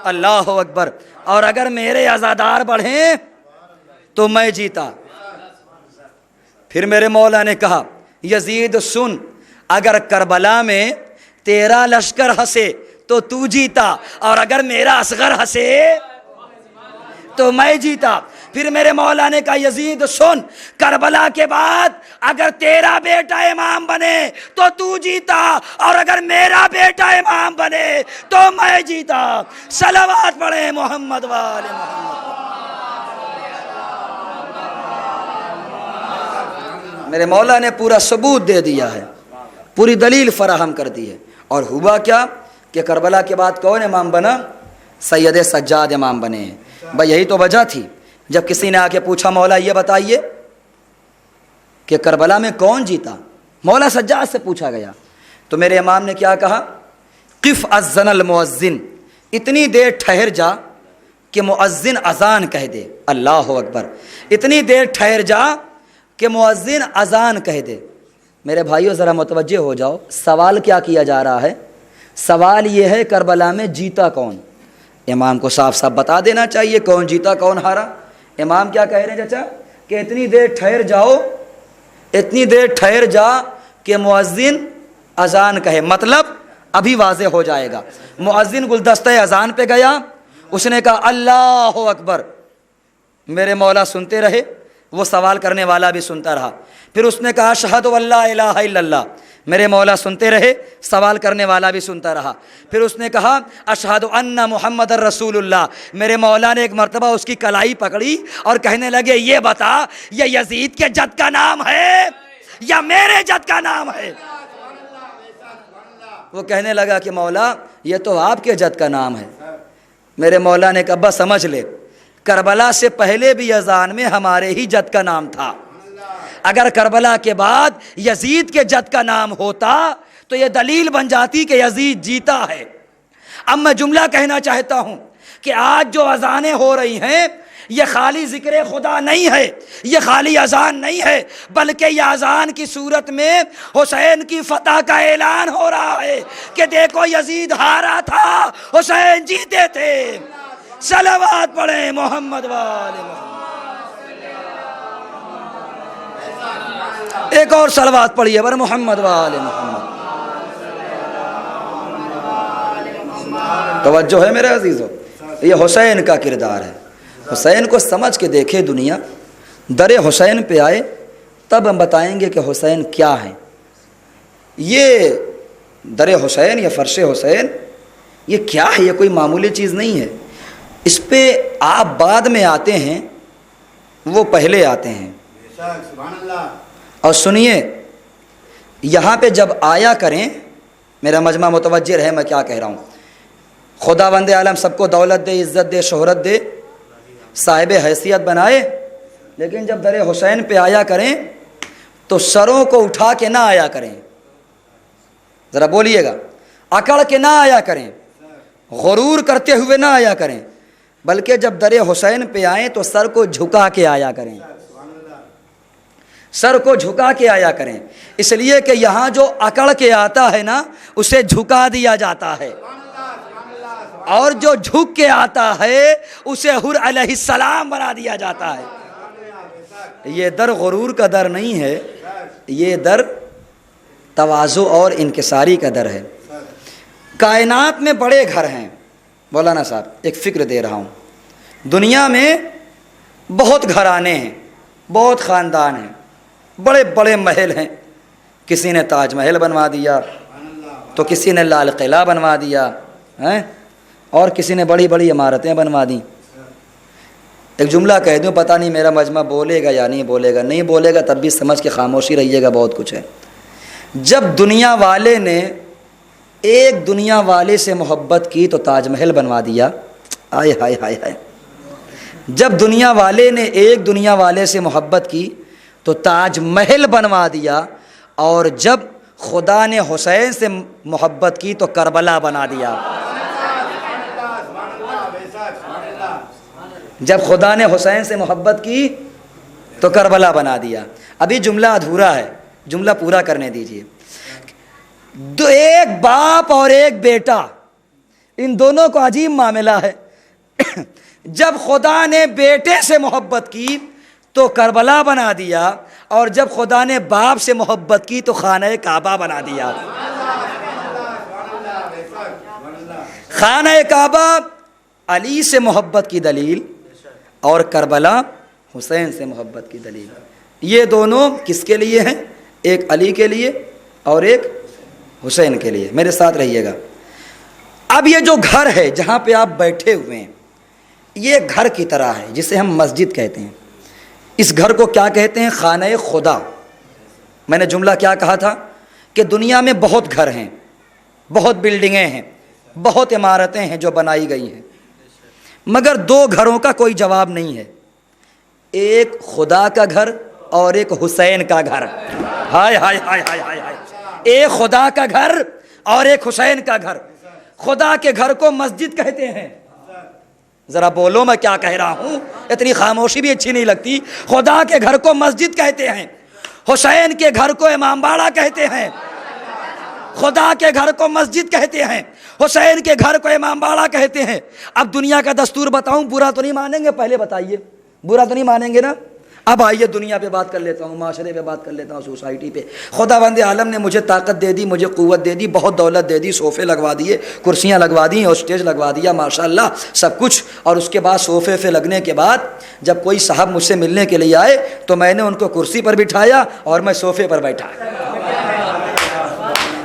اللہ اکبر، اور اگر میرے عزادار بڑھیں تو میں جیتا۔ پھر میرے مولا نے کہا یزید سن، اگر کربلا میں تیرا لشکر ہنسے تو جیتا، اور اگر میرا اصغر ہنسے تو میں جیتا۔ پھر میرے مولا نے کہا یزید سن، کربلا کے بعد اگر تیرا بیٹا امام بنے تو جیتا، اور اگر میرا بیٹا امام بنے تو میں جیتا۔ صلوات پڑھیں محمد والے محمد۔ میرے مولا نے پورا ثبوت دے دیا ہے، پوری دلیل فراہم کر دی ہے۔ اور ہوا کیا کہ کربلا کے بعد کون امام بنا؟ سید سجاد امام بنے ہیں۔ بھائی یہی تو وجہ تھی جب کسی نے آ کے پوچھا مولا یہ بتائیے کہ کربلا میں کون جیتا؟ مولا سجاد سے پوچھا گیا تو میرے امام نے کیا کہا؟ قف اذن المؤذن، اتنی دیر ٹھہر جا کہ مؤذن اذان کہہ دے۔ اللہ اکبر، اتنی دیر ٹھہر جا کہ مؤذن اذان کہہ دے۔ میرے بھائیو ذرا متوجہ ہو جاؤ، سوال کیا کیا جا رہا ہے؟ سوال یہ ہے کربلا میں جیتا کون؟ امام کو صاف صاف بتا دینا چاہیے کون جیتا کون ہارا۔ امام کیا کہہ رہے ہیں چچا؟ کہ اتنی دیر ٹھہر جاؤ، اتنی دیر ٹھہر جا کہ مؤذن اذان کہے۔ مطلب ابھی واضح ہو جائے گا۔ مؤذن گلدستہ اذان پہ گیا، اس نے کہا اللہ اکبر، میرے مولا سنتے رہے، وہ سوال کرنے والا بھی سنتا رہا۔ پھر اس نے کہا اشہد ان لا الہ الا اللہ، میرے مولا سنتے رہے، سوال کرنے والا بھی سنتا رہا۔ پھر اس نے کہا اشہد ان محمد رسول اللہ، میرے مولا نے ایک مرتبہ اس کی کلائی پکڑی اور کہنے لگے یہ بتا یہ یزید کے جد کا نام ہے یا میرے جد کا نام ہے؟ وہ کہنے لگا کہ مولا یہ تو آپ کے جد کا نام ہے۔ میرے مولا نے کہا بس سمجھ لے، کربلا سے پہلے بھی اذان میں ہمارے ہی جد کا نام تھا۔ اگر کربلا کے بعد یزید کے جد کا نام ہوتا تو یہ دلیل بن جاتی کہ یزید جیتا ہے۔ اب میں جملہ کہنا چاہتا ہوں کہ آج جو اذانیں ہو رہی ہیں یہ خالی ذکر خدا نہیں ہے، یہ خالی اذان نہیں ہے، بلکہ یہ اذان کی صورت میں حسین کی فتح کا اعلان ہو رہا ہے کہ دیکھو یزید ہارا تھا، حسین جیتے تھے۔ صلوات پڑھیں محمد والے محمد۔ ایک اور صلوات پڑھیے بر محمد والے محمد۔ توجہ ہے میرے عزیزو، یہ حسین کا کردار ہے۔ حسین کو سمجھ کے دیکھے دنیا، در حسین پہ آئے تب ہم بتائیں گے کہ حسین کیا ہے۔ یہ در حسین یا فرش حسین یہ کیا ہے؟ یہ کوئی معمولی چیز نہیں ہے۔ اس پہ آپ بعد میں آتے ہیں، وہ پہلے آتے ہیں۔ اور سنیے، یہاں پہ جب آیا کریں، میرا مجمع متوجہ رہے میں کیا کہہ رہا ہوں۔ خداوند عالم سب کو دولت دے، عزت دے، شہرت دے، صاحب حیثیت بنائے، لیکن جب در حسین پہ آیا کریں تو سروں کو اٹھا کے نہ آیا کریں۔ ذرا بولیے گا، اکڑ کے نہ آیا کریں، غرور کرتے ہوئے نہ آیا کریں، بلکہ جب در حسین پہ آئیں تو سر کو جھکا کے آیا کریں، سر کو جھکا کے آیا کریں، اس لیے کہ یہاں جو اکڑ کے آتا ہے نا اسے جھکا دیا جاتا ہے۔ اور جو جھک کے آتا ہے اسے حر علیہ السلام بنا دیا جاتا ہے۔ یہ در غرور کا در نہیں ہے، یہ در تواضع اور انکساری کا در ہے۔ کائنات میں بڑے گھر ہیں مولانا صاحب، ایک فکر دے رہا ہوں، دنیا میں بہت گھرانے ہیں، بہت خاندان ہیں، بڑے بڑے محل ہیں، کسی نے تاج محل بنوا دیا تو کسی نے لال قلعہ بنوا دیا اور کسی نے بڑی بڑی عمارتیں بنوا دیں۔ ایک جملہ کہہ دوں، پتہ نہیں میرا مجمع بولے گا یا نہیں بولے گا، نہیں بولے گا تب بھی سمجھ کے خاموشی رہیے گا، بہت کچھ ہے۔ جب دنیا والے نے ایک دنیا والے سے محبت کی تو تاج محل بنوا دیا، آئے ہائے ہائے ہائے۔ جب دنیا والے نے ایک دنیا والے سے محبت کی تو تاج محل بنوا دیا، اور جب خدا نے حسین سے محبت کی تو کربلا بنا دیا۔ جب خدا نے حسین سے محبت کی تو کربلا بنا دیا۔ ابھی جملہ ادھورا ہے، جملہ پورا کرنے دیجئے۔ ایک باپ اور ایک بیٹا، ان دونوں کو عجیب معاملہ ہے۔ جب خدا نے بیٹے سے محبت کی تو کربلا بنا دیا، اور جب خدا نے باپ سے محبت کی تو خانہ کعبہ بنا دیا۔ خانہ کعبہ علی سے محبت کی دلیل، اور کربلا حسین سے محبت کی دلیل۔ یہ دونوں کس کے لیے ہیں؟ ایک علی کے لیے اور ایک حسین کے لیے۔ میرے ساتھ رہیے گا۔ اب یہ جو گھر ہے جہاں پہ آپ بیٹھے ہوئے ہیں، یہ گھر کی طرح ہے جسے ہم مسجد کہتے ہیں۔ اس گھر کو کیا کہتے ہیں؟ خانہ خدا۔ میں نے جملہ کیا کہا تھا کہ دنیا میں بہت گھر ہیں، بہت بلڈنگیں ہیں، بہت عمارتیں ہیں جو بنائی گئی ہیں، مگر دو گھروں کا کوئی جواب نہیں ہے، ایک خدا کا گھر اور ایک حسین کا گھر۔ ہائے ہائے ہائے ہائے ہائے ہائے، ایک خدا کا گھر اور ایک حسین کا گھر۔ خدا کے گھر کو مسجد کہتے ہیں۔ ذرا بولو میں کیا کہہ رہا ہوں، اتنی خاموشی بھی اچھی نہیں لگتی۔ خدا کے گھر کو مسجد کہتے ہیں، حسین کے گھر کو امام باڑہ کہتے ہیں۔ خدا کے گھر کو مسجد کہتے ہیں، حسین کے گھر کو امام باڑہ کہتے ہیں۔ اب دنیا کا دستور بتاؤں، برا تو نہیں مانیں گے؟ پہلے بتائیے، برا تو نہیں مانیں گے نا؟ اب آئیے دنیا پہ بات کر لیتا ہوں، معاشرے پہ بات کر لیتا ہوں، سوسائٹی پہ۔ خدا بند عالم نے مجھے طاقت دے دی، مجھے قوت دے دی، بہت دولت دے دی، صوفے لگوا دیے، کرسیاں لگوا دی اور اسٹیج لگوا دیا، ماشاءاللہ سب کچھ۔ اور اس کے بعد صوفے پہ لگنے کے بعد جب کوئی صاحب مجھ سے ملنے کے لیے آئے تو میں نے ان کو کرسی پر بٹھایا اور میں صوفے پر بیٹھا۔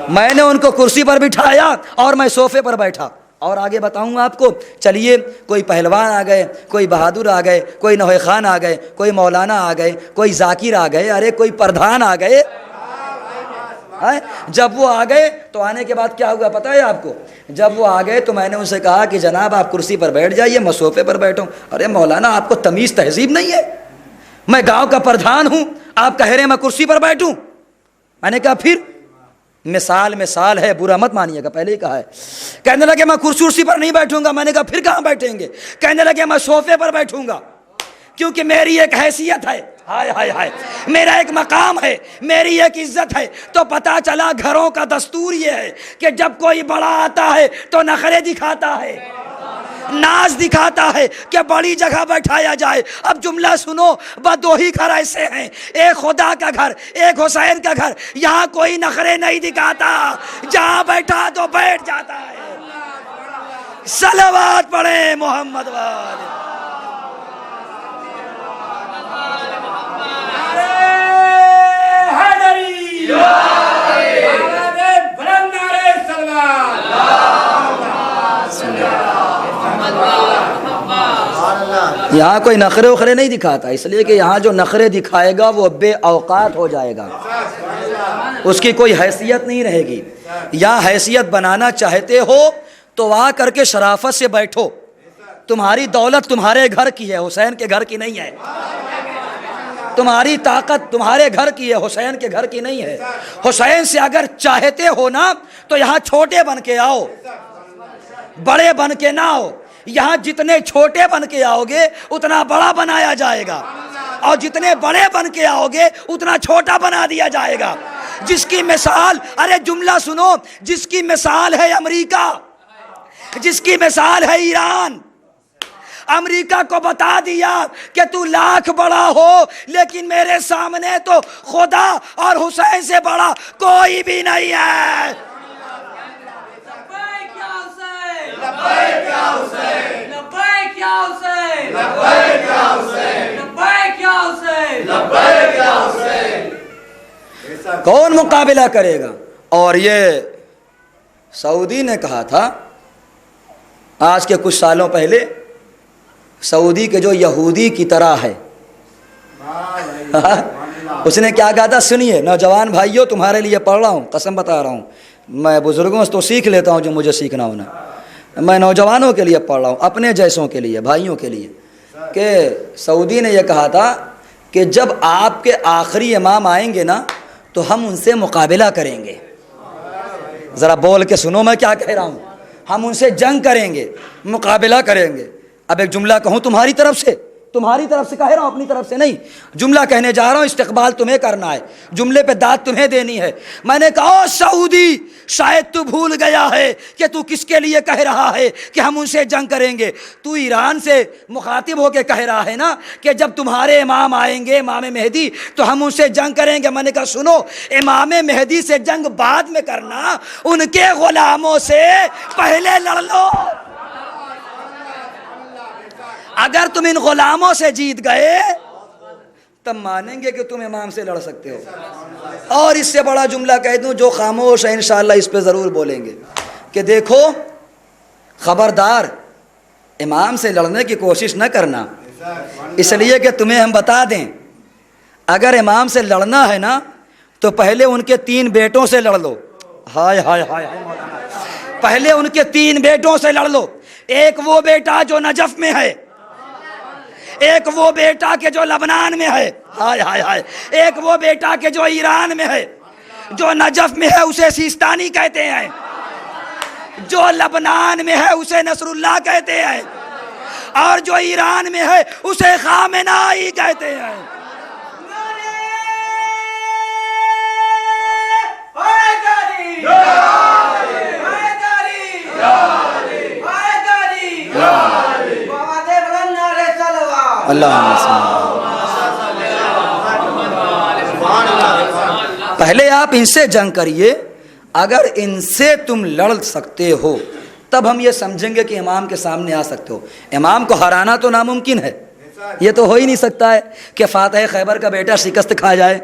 میں نے ان کو کرسی پر بٹھایا اور میں صوفے پر بیٹھا۔ اور آگے بتاؤں آپ کو، چلیے کوئی پہلوان آ گئے، کوئی بہادر آ گئے، کوئی نوحہ خان آ گئے، کوئی مولانا آ گئے، کوئی ذاکر آ گئے، ارے کوئی پردھان آ گئے۔ جب وہ آ گئے تو آنے کے بعد کیا ہوا پتہ ہے آپ کو؟ جب وہ آ گئے تو میں نے ان سے کہا کہ جناب آپ کرسی پر بیٹھ جائیے، میں صوفے پر بیٹھوں۔ ارے مولانا آپ کو تمیز تہذیب نہیں ہے، میں گاؤں کا پردھان ہوں، آپ کہہ رہے ہیں میں کرسی پر بیٹھوں۔ میں نے کہا پھر مثال ہے، برا مت مانیے گا، پہلے ہی کہا ہے۔ کہنے لگے میں کرسی پر نہیں بیٹھوں گا۔ میں نے کہا پھر کہاں بیٹھیں گے؟ کہنے لگے میں صوفے پر بیٹھوں گا، کیونکہ میری ایک حیثیت ہے، ہائے ہائے ہائے، میرا ایک مقام ہے، میری ایک عزت ہے۔ تو پتہ چلا گھروں کا دستور یہ ہے کہ جب کوئی بڑا آتا ہے تو نخرے دکھاتا ہے، ناز دکھاتا ہے کہ بڑی جگہ بیٹھایا جائے۔ اب جملہ سنو، بس دو ہی گھر ایسے ہیں، ایک خدا کا گھر، ایک حسین کا گھر۔ یہاں کوئی نخرے نہیں دکھاتا، جہاں بیٹھا تو بیٹھ جاتا ہے۔ صلوات پڑھیں محمد والے۔ یہاں کوئی نخرے وخرے نہیں دکھاتا، اس لیے کہ یہاں جو نخرے دکھائے گا وہ بے اوقات ہو جائے گا، اس کی کوئی حیثیت نہیں رہے گی۔ یہاں حیثیت بنانا چاہتے ہو تو آ کر کے شرافت سے بیٹھو۔ تمہاری دولت تمہارے گھر کی ہے، حسین کے گھر کی نہیں ہے۔ تمہاری طاقت تمہارے گھر کی ہے، حسین کے گھر کی نہیں ہے۔ حسین سے اگر چاہتے ہو نا تو یہاں چھوٹے بن کے آؤ، بڑے بن کے نہ آؤ۔ یہاں جتنے چھوٹے بن کے آؤ گے اتنا بڑا بنایا جائے گا، اور جتنے بڑے بن کے آؤ گے اتنا چھوٹا بنا دیا جائے گا۔ جس کی مثال، ارے جملہ سنو، جس کی مثال ہے امریکہ، جس کی مثال ہے ایران. امریکہ کو بتا دیا کہ تو لاکھ بڑا ہو لیکن میرے سامنے تو خدا اور حسین سے بڑا کوئی بھی نہیں ہے. کون مقابلہ کرے گا؟ اور یہ سعودی نے کہا تھا آج کے کچھ سالوں پہلے، سعودی کے جو یہودی کی طرح ہے، اس نے کیا کہا تھا؟ سنیے نوجوان بھائیوں، تمہارے لیے پڑھ رہا ہوں، قسم بتا رہا ہوں، میں بزرگوں سے تو سیکھ لیتا ہوں جو مجھے سیکھنا ہونا، میں نوجوانوں کے لیے پڑھ رہا ہوں، اپنے جیسوں کے لیے، بھائیوں کے لیے، کہ سعودی نے یہ کہا تھا کہ جب آپ کے آخری امام آئیں گے نا تو ہم ان سے مقابلہ کریں گے. ذرا بول کے سنو میں کیا کہہ رہا ہوں. ہم ان سے جنگ کریں گے، مقابلہ کریں گے. اب ایک جملہ کہوں تمہاری طرف سے کہہ رہا ہوں، اپنی طرف سے نہیں. جملہ کہنے جا رہا ہوں، استقبال تمہیں کرنا ہے، جملے پہ داد تمہیں دینی ہے. میں نے کہا سعودی، شاید تو بھول گیا ہے کہ تو کس کے لیے کہہ رہا ہے کہ ہم ان سے جنگ کریں گے. تو ایران سے مخاطب ہو کے کہہ رہا ہے نا کہ جب تمہارے امام آئیں گے، امام مہدی، تو ہم ان سے جنگ کریں گے. میں نے کہا سنو، امام مہدی سے جنگ بعد میں کرنا، ان کے غلاموں سے پہلے لڑ لو. اگر تم ان غلاموں سے جیت گئے تب مانیں گے کہ تم امام سے لڑ سکتے ہو. اور اس سے بڑا جملہ کہہ دوں جو خاموش ہے انشاءاللہ اس پہ ضرور بولیں گے کہ دیکھو خبردار امام سے لڑنے کی کوشش نہ کرنا، اس لیے کہ تمہیں ہم بتا دیں اگر امام سے لڑنا ہے نا تو پہلے ان کے 3 بیٹوں سے لڑ لو. ہائے ہائے ہائے مولانا، پہلے ان کے 3 بیٹوں سے لڑ لو. ایک وہ بیٹا جو نجف میں ہے، ایک وہ بیٹا کہ جو لبنان میں ہے، ہائے ہائے ہائے، ایک وہ بیٹا کہ جو ایران میں ہے. جو نجف میں ہے اسے سیستانی کہتے ہیں، جو لبنان میں ہے اسے نصر اللہ کہتے ہیں، اور جو ایران میں ہے اسے خامنائی کہتے ہیں. پہلے آپ ان سے جنگ کریے. اگر ان سے تم لڑ سکتے ہو تب ہم یہ سمجھیں گے کہ امام کے سامنے آ سکتے ہو. امام کو ہرانا تو ناممکن ہے، یہ تو ہو ہی نہیں سکتا ہے کہ فاتح خیبر کا بیٹا شکست کھا جائے،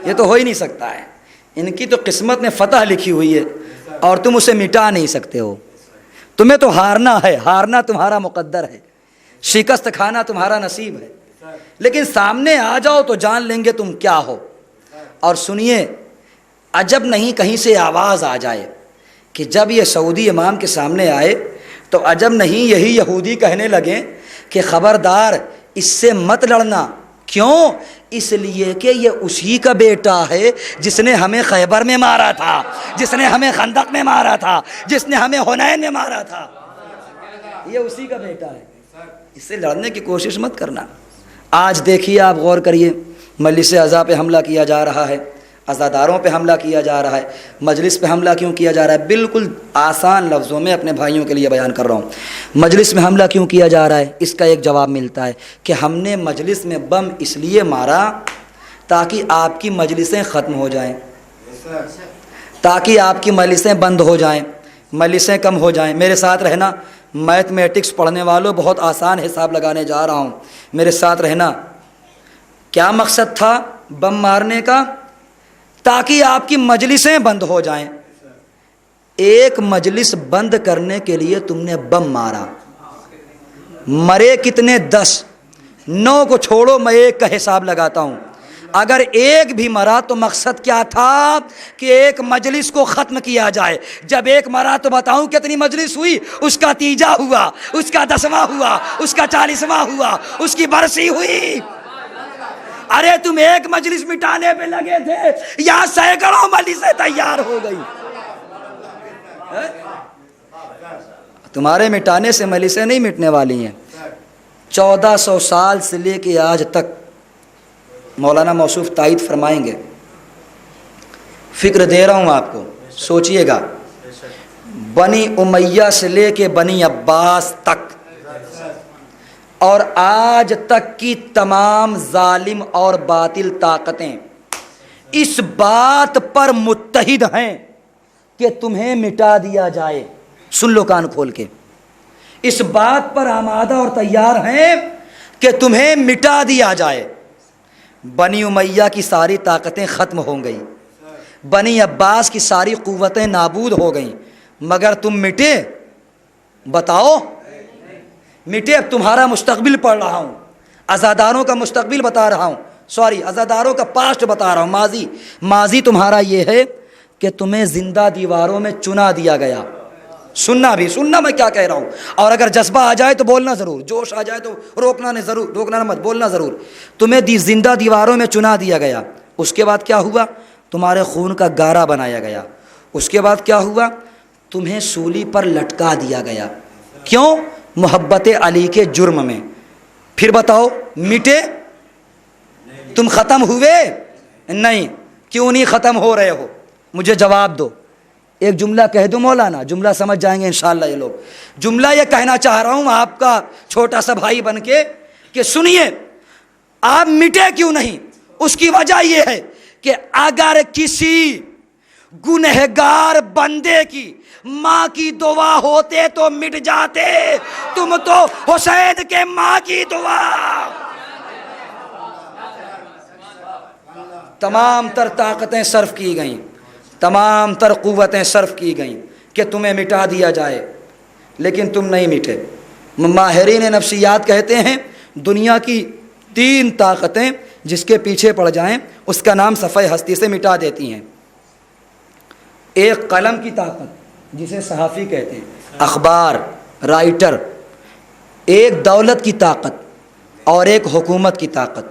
یہ تو ہو ہی نہیں سکتا ہے. ان کی تو قسمت میں فتح لکھی ہوئی ہے اور تم اسے مٹا نہیں سکتے ہو. تمہیں تو ہارنا ہے، ہارنا تمہارا مقدر ہے، شکست کھانا تمہارا نصیب ہے. لیکن سامنے آ جاؤ تو جان لیں گے تم کیا ہو. اور سنیے، عجب نہیں کہیں سے آواز آ جائے کہ جب یہ سعودی امام کے سامنے آئے تو عجب نہیں یہی یہودی کہنے لگیں کہ خبردار اس سے مت لڑنا. کیوں؟ اس لیے کہ یہ اسی کا بیٹا ہے جس نے ہمیں خیبر میں مارا تھا، جس نے ہمیں خندق میں مارا تھا، جس نے ہمیں حنین میں مارا تھا. یہ اسی کا بیٹا ہے، اس سے لڑنے کی کوشش مت کرنا. آج دیکھیے، آپ غور کریے، مجلس اعضاء پہ حملہ کیا جا رہا ہے، عزاداروں پہ حملہ کیا جا رہا ہے. مجلس پہ حملہ کیوں کیا جا رہا ہے؟ بالکل آسان لفظوں میں اپنے بھائیوں کے لیے بیان کر رہا ہوں. مجلس میں حملہ کیوں کیا جا رہا ہے؟ اس کا ایک جواب ملتا ہے کہ ہم نے مجلس میں بم اس لیے مارا تاکہ آپ کی مجلسیں ختم ہو جائیں، تاکہ آپ کی مجلسیں بند ہو جائیں، مجلسیں کم ہو جائیں. میرے ساتھ رہنا، میتھمیٹکس پڑھنے والوں، بہت آسان حساب لگانے جا رہا ہوں، میرے ساتھ رہنا. کیا مقصد تھا بم مارنے کا؟ تاکہ آپ کی مجلسیں بند ہو جائیں. ایک مجلس بند کرنے کے لیے تم نے بم مارا، مرے کتنے؟ 10. 9 کو چھوڑو، میں 1 کا حساب لگاتا ہوں. اگر 1 بھی مرا تو مقصد کیا تھا؟ کہ ایک مجلس کو ختم کیا جائے. جب 1 مرا تو بتاؤں کتنی مجلس ہوئی؟ اس کا تیجا ہوا، اس کا 10واں ہوا، اس کا 40واں ہوا، اس کی برسی ہوئی. ارے تم 1 مجلس مٹانے پہ لگے تھے، یہاں سینکڑوں مجلسیں تیار ہو گئی. تمہارے مٹانے سے مجلسیں نہیں مٹنے والی ہیں. 1400 سال سے لے کے آج تک، مولانا موصوف تائید فرمائیں گے، فکر دے رہا ہوں آپ کو، سوچئے گا. بنی امیہ سے لے کے بنی عباس تک اور آج تک کی تمام ظالم اور باطل طاقتیں اس بات پر متحد ہیں کہ تمہیں مٹا دیا جائے. سن لو کان کھول کے, اس بات پر آمادہ اور تیار ہیں کہ تمہیں مٹا دیا جائے. بنی امیہ کی ساری طاقتیں ختم ہو گئیں, بنی عباس کی ساری قوتیں نابود ہو گئیں, مگر تم مٹے؟ بتاؤ مٹے؟ اب تمہارا مستقبل پڑھ رہا ہوں, عزاداروں کا مستقبل بتا رہا ہوں, عزاداروں کا پاسٹ بتا رہا ہوں. ماضی تمہارا یہ ہے کہ تمہیں زندہ دیواروں میں چنا دیا گیا. سننا میں کیا کہہ رہا ہوں, اور اگر جذبہ آ جائے تو بولنا ضرور, جوش آ جائے تو روکنا مت, بولنا ضرور. تمہیں زندہ دیواروں میں چنا دیا گیا. اس کے بعد کیا ہوا؟ تمہارے خون کا گارا بنایا گیا. اس کے بعد کیا ہوا؟ تمہیں سولی پر لٹکا دیا گیا. کیوں؟ محبت علی کے جرم میں. پھر بتاؤ مٹے؟ تم ختم ہوئے؟ نہیں. کیوں نہیں ختم ہو رہے ہو؟ مجھے جواب دو. ایک جملہ کہہ دوں مولانا, جملہ سمجھ جائیں گے انشاءاللہ یہ لوگ. جملہ یہ کہنا چاہ رہا ہوں آپ کا چھوٹا سا بھائی بن کے کہ سنیے, آپ مٹے کیوں نہیں؟ اس کی وجہ یہ ہے کہ اگر کسی گنہگار بندے کی ماں کی دعا ہوتے تو مٹ جاتے. تم تو حسین کے ماں کی دعا. تمام تر طاقتیں صرف کی گئیں, تمام تر قوتیں صرف کی گئیں کہ تمہیں مٹا دیا جائے, لیکن تم نہیں مٹے. ماہرین نفسیات کہتے ہیں دنیا کی 3 طاقتیں جس کے پیچھے پڑ جائیں اس کا نام صفحہ ہستی سے مٹا دیتی ہیں. ایک قلم کی طاقت جسے صحافی کہتے ہیں, اخبار, رائٹر. ایک دولت کی طاقت اور ایک حکومت کی طاقت.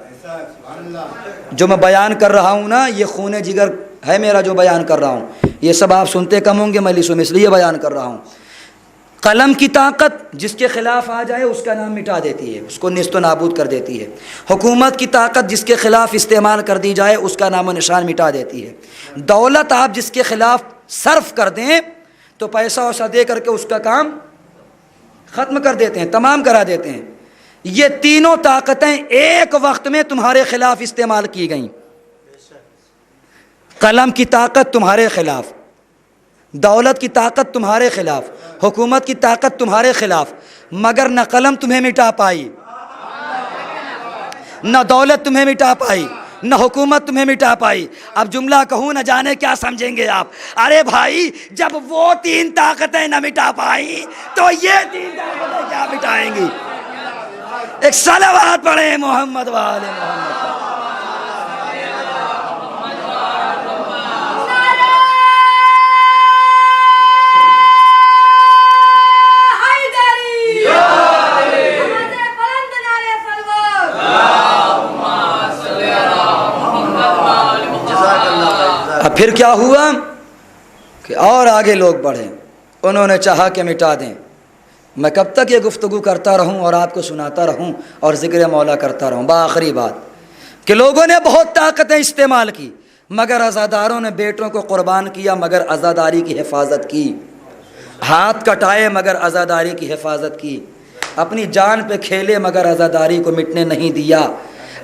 جو میں بیان کر رہا ہوں نا, یہ خون جگر ہے میرا جو بیان کر رہا ہوں. یہ سب آپ سنتے کم ہوں گے مجلسوں میں, اس لیے بیان کر رہا ہوں. قلم کی طاقت جس کے خلاف آ جائے اس کا نام مٹا دیتی ہے, اس کو نیست و نابود کر دیتی ہے. حکومت کی طاقت جس کے خلاف استعمال کر دی جائے اس کا نام و نشان مٹا دیتی ہے. دولت آپ جس کے خلاف صرف کر دیں تو پیسہ ویسا دے کر کے اس کا کام ختم کر دیتے ہیں, تمام کرا دیتے ہیں. یہ تینوں طاقتیں ایک وقت میں تمہارے خلاف استعمال کی گئیں. قلم کی طاقت تمہارے خلاف, دولت کی طاقت تمہارے خلاف, حکومت کی طاقت تمہارے خلاف, مگر نہ قلم تمہیں مٹا پائی, نہ دولت تمہیں مٹا پائی, نہ حکومت تمہیں مٹا پائی. اب جملہ کہوں نہ جانے کیا سمجھیں گے آپ. ارے بھائی جب وہ 3 طاقتیں نہ مٹا پائیں تو یہ 3 طاقتیں کیا مٹائیں گی؟ ایک صلوات پڑھیں محمد والے محمد. اب پھر کیا ہوا کہ اور آگے لوگ بڑھے, انہوں نے چاہا کہ مٹا دیں. میں کب تک یہ گفتگو کرتا رہوں اور آپ کو سناتا رہوں اور ذکر مولا کرتا رہوں. بآخری بات کہ لوگوں نے بہت طاقتیں استعمال کی مگر عزاداروں نے بیٹوں کو قربان کیا مگر عزاداری کی حفاظت کی. ہاتھ کٹائے مگر عزاداری کی حفاظت کی. اپنی جان پہ کھیلے مگر عزاداری کو مٹنے نہیں دیا.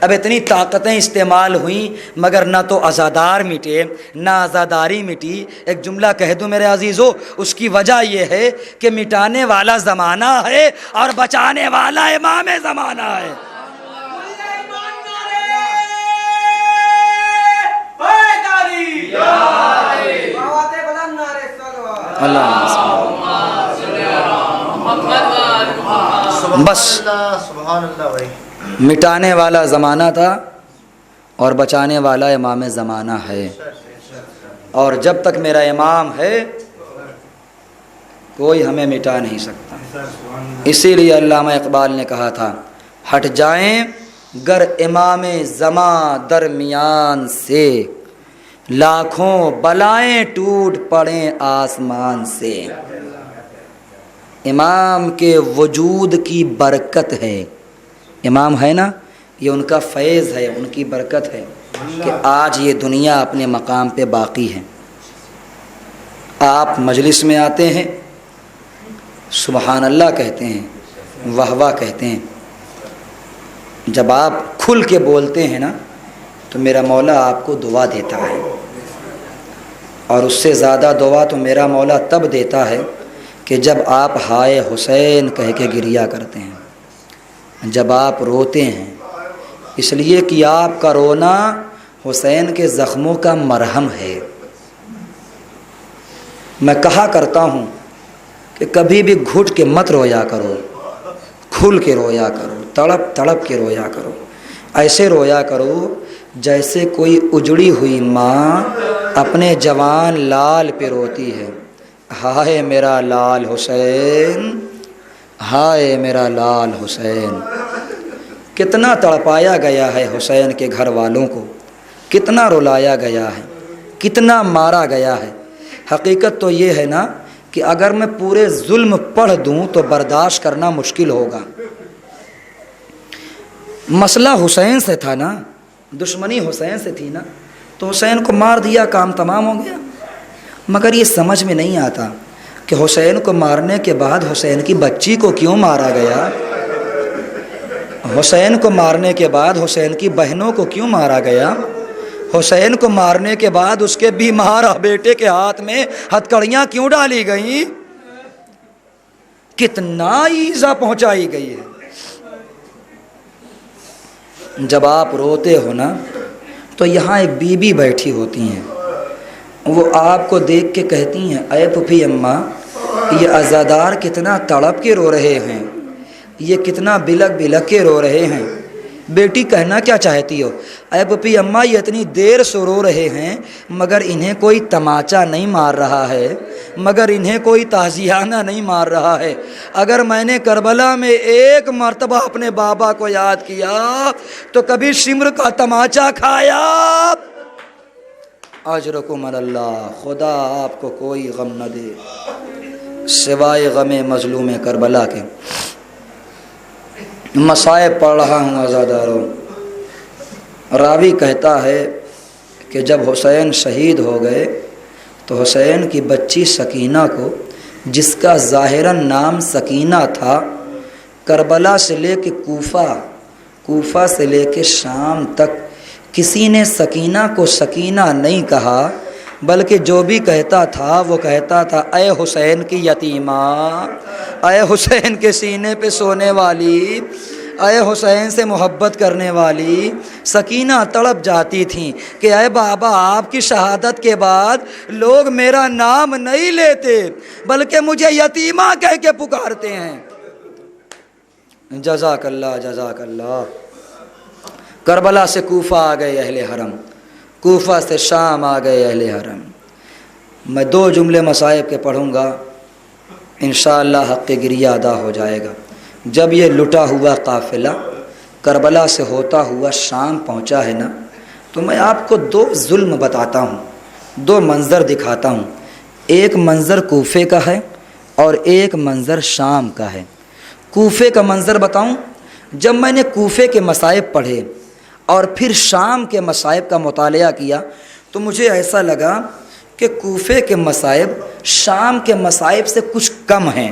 اب اتنی طاقتیں استعمال ہوئیں مگر نہ تو عزادار مٹے نہ عزاداری مٹی. ایک جملہ کہہ دوں میرے عزیزو, اس کی وجہ یہ ہے کہ مٹانے والا زمانہ ہے اور بچانے والا امام زمانہ ہے. بس سبحان اللہ بھائی. مٹانے والا زمانہ تھا اور بچانے والا امام زمانہ ہے, اور جب تک میرا امام ہے کوئی ہمیں مٹا نہیں سکتا. اسی لیے علامہ اقبال نے کہا تھا, ہٹ جائیں گر امام زماں درمیان سے, لاکھوں بلائیں ٹوٹ پڑیں آسمان سے. امام کے وجود کی برکت ہے, امام ہے نا, یہ ان کا فیض ہے, ان کی برکت ہے کہ آج یہ دنیا اپنے مقام پہ باقی ہے. آپ مجلس میں آتے ہیں, سبحان اللہ کہتے ہیں، واہ واہ کہتے ہیں۔ جب آپ کھل کے بولتے ہیں نا تو میرا مولا آپ کو دعا دیتا ہے، اور اس سے زیادہ دعا تو میرا مولا تب دیتا ہے کہ جب آپ ہائے حسین کہہ کے گریا کرتے ہیں، جب آپ روتے ہیں، اس لیے کہ آپ کا رونا حسین کے زخموں کا مرہم ہے۔ میں کہا کرتا ہوں کہ کبھی بھی گھٹ کے مت رویا کرو، کھل کے رویا کرو، تڑپ تڑپ کے رویا کرو، ایسے رویا کرو جیسے کوئی اجڑی ہوئی ماں اپنے جوان لال پہ روتی ہے، ہائے میرا لال حسین، ہائے میرا لال حسین۔ کتنا تڑپایا گیا ہے حسین کے گھر والوں کو، کتنا رلایا گیا ہے، کتنا مارا گیا ہے۔ حقیقت تو یہ ہے نا کہ اگر میں پورے ظلم پڑھ دوں تو برداشت کرنا مشکل ہوگا۔ مسئلہ حسین سے تھا نا، دشمنی حسین سے تھی نا، تو حسین کو مار دیا، کام تمام ہو گیا۔ مگر یہ سمجھ میں نہیں آتا کہ حسین کو مارنے کے بعد حسین کی بچی کو کیوں مارا گیا، حسین کو مارنے کے بعد حسین کی بہنوں کو کیوں مارا گیا، حسین کو مارنے کے بعد اس کے بیمار بیٹے کے ہاتھ میں ہتھکڑیاں کیوں ڈالی گئیں، کتنا ایذا پہنچائی گئی ہے۔ جب آپ روتے ہو نا تو یہاں ایک بی بی بیٹھی ہوتی ہیں، وہ آپ کو دیکھ کے کہتی ہیں، اے پھوپھی اماں، یہ عزادار کتنا تڑپ کے رو رہے ہیں، یہ کتنا بلک بلک کے رو رہے ہیں۔ بیٹی کہنا کیا چاہتی ہو؟ اے پھوپھی اماں، یہ اتنی دیر سے رو رہے ہیں مگر انہیں کوئی تماچا نہیں مار رہا ہے، مگر انہیں کوئی تعزیانہ نہیں مار رہا ہے۔ اگر میں نے کربلا میں ایک مرتبہ اپنے بابا کو یاد کیا تو کبھی شمر کا تماچا کھایا۔ اجرکم اللہ، خدا آپ کو کوئی غم نہ دے سوائے غم مظلوم کربلا کے۔ مصائب پڑھ رہا ہوں عزاداروں۔ راوی کہتا ہے کہ جب حسین شہید ہو گئے تو حسین کی بچی سکینہ کو، جس کا ظاہراً نام سکینہ تھا، کربلا سے لے کے کوفہ سے لے کے شام تک کسی نے سکینہ کو سکینہ نہیں کہا، بلکہ جو بھی کہتا تھا وہ کہتا تھا، اے حسین کی یتیمہ، اے حسین کے سینے پہ سونے والی، اے حسین سے محبت کرنے والی۔ سکینہ تڑپ جاتی تھیں کہ اے بابا، آپ کی شہادت کے بعد لوگ میرا نام نہیں لیتے بلکہ مجھے یتیمہ کہہ کے پکارتے ہیں۔ جزاک اللہ، جزاک اللہ۔ کربلا سے کوفہ آ گئے اہل حرم، کوفہ سے شام آ گئے اہل حرم۔ میں 2 جملے مصائب کے پڑھوں گا، انشاءاللہ حق گریہ ادا ہو جائے گا۔ جب یہ لٹا ہوا قافلہ کربلا سے ہوتا ہوا شام پہنچا ہے نا، تو میں آپ کو 2 ظلم بتاتا ہوں، 2 منظر دکھاتا ہوں۔ ایک منظر کوفے کا ہے اور ایک منظر شام کا ہے۔ کوفے کا منظر بتاؤں، جب میں نے کوفے کے مصائب پڑھے اور پھر شام کے مصائب کا مطالعہ کیا تو مجھے ایسا لگا کہ کوفے کے مصائب شام کے مصائب سے کچھ کم ہیں۔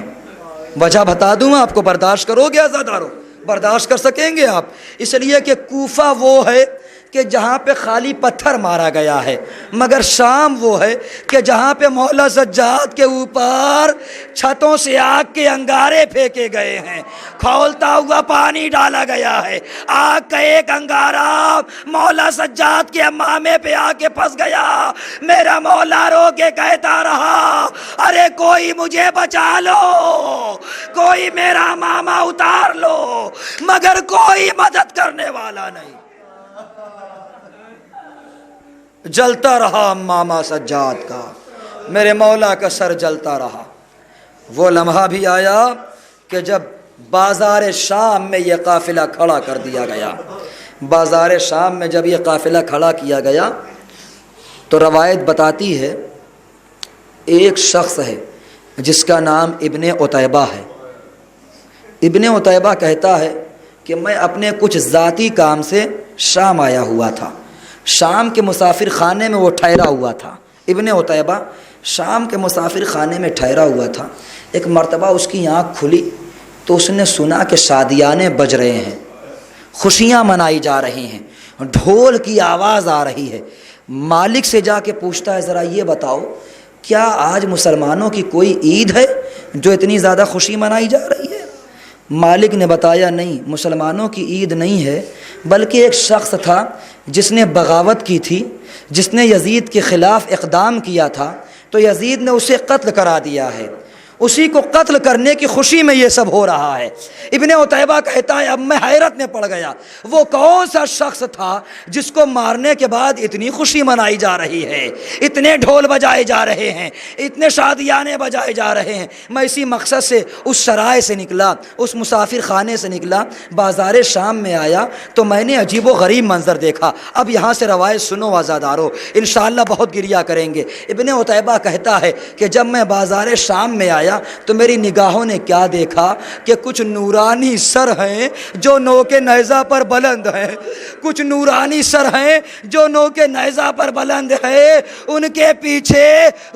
وجہ بتا دوں آپ کو، برداشت کرو گے عزادارو؟ برداشت کر سکیں گے آپ؟ اس لیے کہ کوفہ وہ ہے کہ جہاں پہ خالی پتھر مارا گیا ہے، مگر شام وہ ہے کہ جہاں پہ مولا سجاد کے اوپر چھتوں سے آگ کے انگارے پھینکے گئے ہیں، کھولتا ہوا پانی ڈالا گیا ہے، آگ کا ایک انگارہ مولا سجاد کے امامے پہ آ کے پھنس گیا۔ میرا مولا رو کے کہتا رہا، ارے کوئی مجھے بچا لو، کوئی میرا امامہ اتار لو، مگر کوئی مدد کرنے والا نہیں۔ جلتا رہا امامہ سجاد کا، میرے مولا کا سر جلتا رہا۔ وہ لمحہ بھی آیا کہ جب بازار شام میں یہ قافلہ کھڑا کر دیا گیا۔ بازار شام میں جب یہ قافلہ کھڑا کیا گیا تو روایت بتاتی ہے ایک شخص ہے جس کا نام ابن عتیبہ ہے۔ ابن عتیبہ کہتا ہے کہ میں اپنے کچھ ذاتی کام سے شام آیا ہوا تھا، شام کے مسافر خانے میں وہ ٹھہرا ہوا تھا۔ ابن عتیبہ شام کے مسافر خانے میں ٹھہرا ہوا تھا. ایک مرتبہ اس کی آنکھ کھلی تو اس نے سنا کہ شادیانے بج رہے ہیں، خوشیاں منائی جا رہی ہیں، ڈھول کی آواز آ رہی ہے. مالک سے جا کے پوچھتا ہے ذرا یہ بتاؤ کیا آج مسلمانوں کی کوئی عید ہے جو اتنی زیادہ خوشی منائی جا رہی ہے؟ مالک نے بتایا نہیں، مسلمانوں کی عید نہیں ہے، بلکہ ایک شخص تھا جس نے بغاوت کی تھی، جس نے یزید کے خلاف اقدام کیا تھا، تو یزید نے اسے قتل کرا دیا ہے، اسی کو قتل کرنے کی خوشی میں یہ سب ہو رہا ہے. ابن عتیبہ کہتا ہے اب میں حیرت میں پڑ گیا، وہ کون سا شخص تھا جس کو مارنے کے بعد اتنی خوشی منائی جا رہی ہے، اتنے ڈھول بجائے جا رہے ہیں، اتنے شادیانے بجائے جا رہے ہیں. میں اسی مقصد سے اس سرائے سے نکلا، اس مسافر خانے سے نکلا، بازار شام میں آیا تو میں نے عجیب و غریب منظر دیکھا. اب یہاں سے روایت سنو عزادارو، انشاءاللہ بہت گریہ کریں گے. ابن عتیبہ کہتا ہے کہ جب میں بازار شام میں آیا تو میری نگاہوں نے کیا دیکھا کہ کچھ نورانی سر ہیں جو نوک نیزہ پر بلند ہیں، کچھ نورانی سر ہیں جو نوک نیزہ پر بلند ہیں، ان کے پیچھے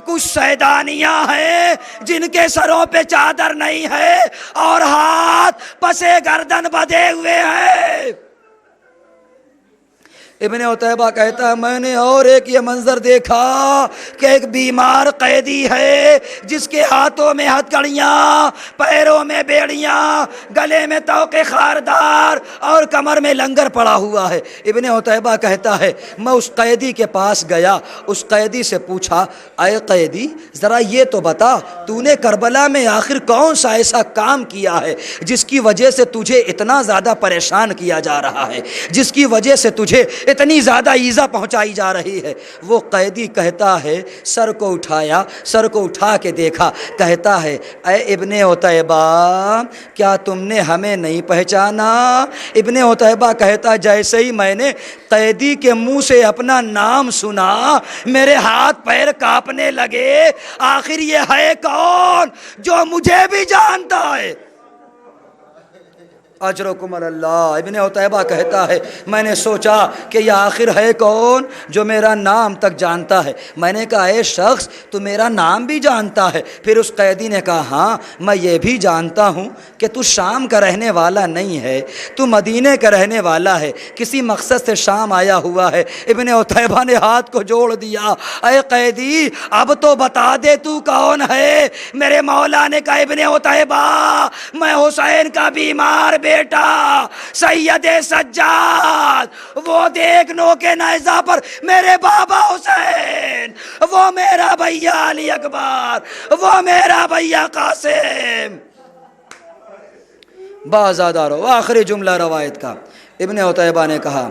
کچھ سیدانیاں ہیں جن کے سروں پہ چادر نہیں ہے اور ہاتھ پسے گردن بدھے ہوئے ہیں. ابن عتیبہ کہتا ہے میں نے اور ایک یہ منظر دیکھا کہ ایک بیمار قیدی ہے جس کے ہاتھوں میں ہتھکڑیاں، پیروں میں بیڑیاں، گلے میں طوق خاردار اور کمر میں لنگر پڑا ہوا ہے. ابن عتیبہ کہتا ہے میں اس قیدی کے پاس گیا، اس قیدی سے پوچھا اے قیدی ذرا یہ تو بتا تو نے کربلا میں آخر کون سا ایسا کام کیا ہے جس کی وجہ سے تجھے اتنا زیادہ پریشان کیا جا رہا ہے، جس کی وجہ سے تجھے اتنی زیادہ ایذا پہنچائی جا رہی ہے؟ وہ قیدی کہتا ہے سر کو اٹھایا، سر کو اٹھا کے دیکھا، کہتا ہے اے ابن عتیبہ کیا تم نے ہمیں نہیں پہچانا؟ ابن عتیبہ کہتا جیسے ہی میں نے قیدی کے منہ سے اپنا نام سنا میرے ہاتھ پیر کانپنے لگے. آخر یہ ہے کون جو مجھے بھی جانتا ہے؟ اجرکم اللہ. ابن عتیبہ کہتا ہے میں نے سوچا کہ یہ آخر ہے کون جو میرا نام تک جانتا ہے. میں نے کہا اے شخص تو میرا نام بھی جانتا ہے؟ پھر اس قیدی نے کہا ہاں میں یہ بھی جانتا ہوں کہ تو شام کا رہنے والا نہیں ہے، تو مدینے کا رہنے والا ہے، کسی مقصد سے شام آیا ہوا ہے. ابن عتیبہ نے ہاتھ کو جوڑ دیا اے قیدی اب تو بتا دے تو کون ہے؟ میرے مولا نے کہا ابن عتیبہ میں حسین کا بیمار بیٹا سید سجاد، وہ دیکھ نو کے نیزہ پر میرے بابا حسین، وہ میرا بھیا علی اکبر، وہ میرا بھیا قاسم. بازادارو آخری جملہ روایت کا ابن عتیبہ نے کہا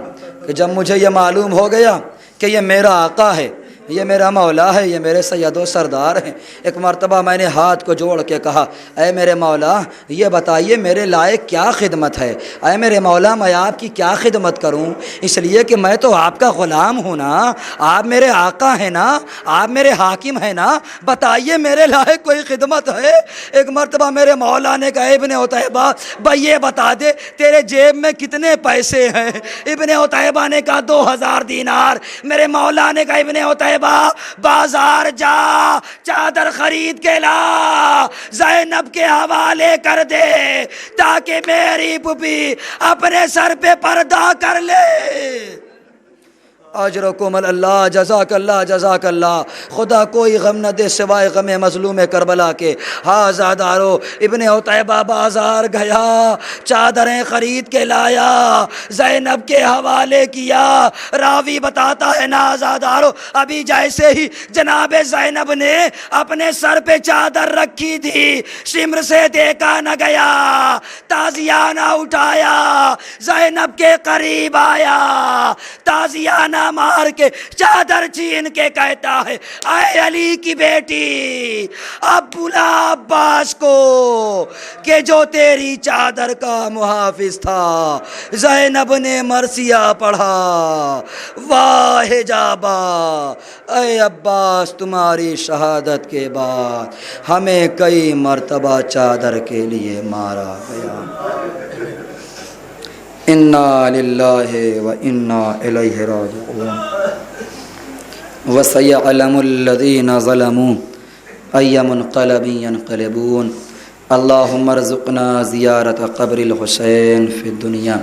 کہ جب مجھے یہ معلوم ہو گیا کہ یہ میرا آقا ہے، یہ میرا مولا ہے، یہ میرے سید و سردار ہیں، ایک مرتبہ میں نے ہاتھ کو جوڑ کے کہا اے میرے مولا یہ بتائیے میرے لائق کیا خدمت ہے؟ اے میرے مولا میں آپ کی کیا خدمت کروں؟ اس لیے کہ میں تو آپ کا غلام ہوں نا، آپ میرے آقا ہیں نا، آپ میرے حاکم ہیں نا، بتائیے میرے لائق کوئی خدمت ہے؟ ایک مرتبہ میرے مولا نے کہا ابن عتیبہ بھائی یہ بتا دے تیرے جیب میں کتنے پیسے ہیں؟ ابن عتیبہ نے کہا 2000 دینار. میرے مولا نے کہا ابن عتیبہ بازار جا چادر خرید کے لا، زینب کے حوالے کر دے تاکہ میری پھوپھی اپنے سر پہ پردہ کر لے. اجرکم اللہ، جزاک اللہ جزاک اللہ. خدا کوئی غم نہ دے سوائے غم مظلوم کربلا کے. ہاں زادارو ابن عتیبہ بازار گیا، چادریں خرید کے لایا، زینب کے حوالے کیا. راوی بتاتا ہے نا زادارو ابھی جیسے ہی جناب زینب نے اپنے سر پہ چادر رکھی تھی سمر سے دیکھا نہ گیا، تازیانہ اٹھایا، زینب کے قریب آیا، تازیانہ مار کے چادر چھین کے کہتا ہے اے علی کی بیٹی اب بلا عباس کو کہ جو تیری چادر کا محافظ تھا. زینب نے مرثیہ پڑھا واہ حجابا اے عباس تمہاری شہادت کے بعد ہمیں کئی مرتبہ چادر کے لیے مارا گیا. انا للہ و انا الیہ راجعون. وَسَيَعْلَمُ الَّذِينَ ظَلَمُوا أَيَّ مُنْقَلَبٍ يَنْقَلِبُونَ اللهم ارزقنا زيارة قبر الحسين في الدنيا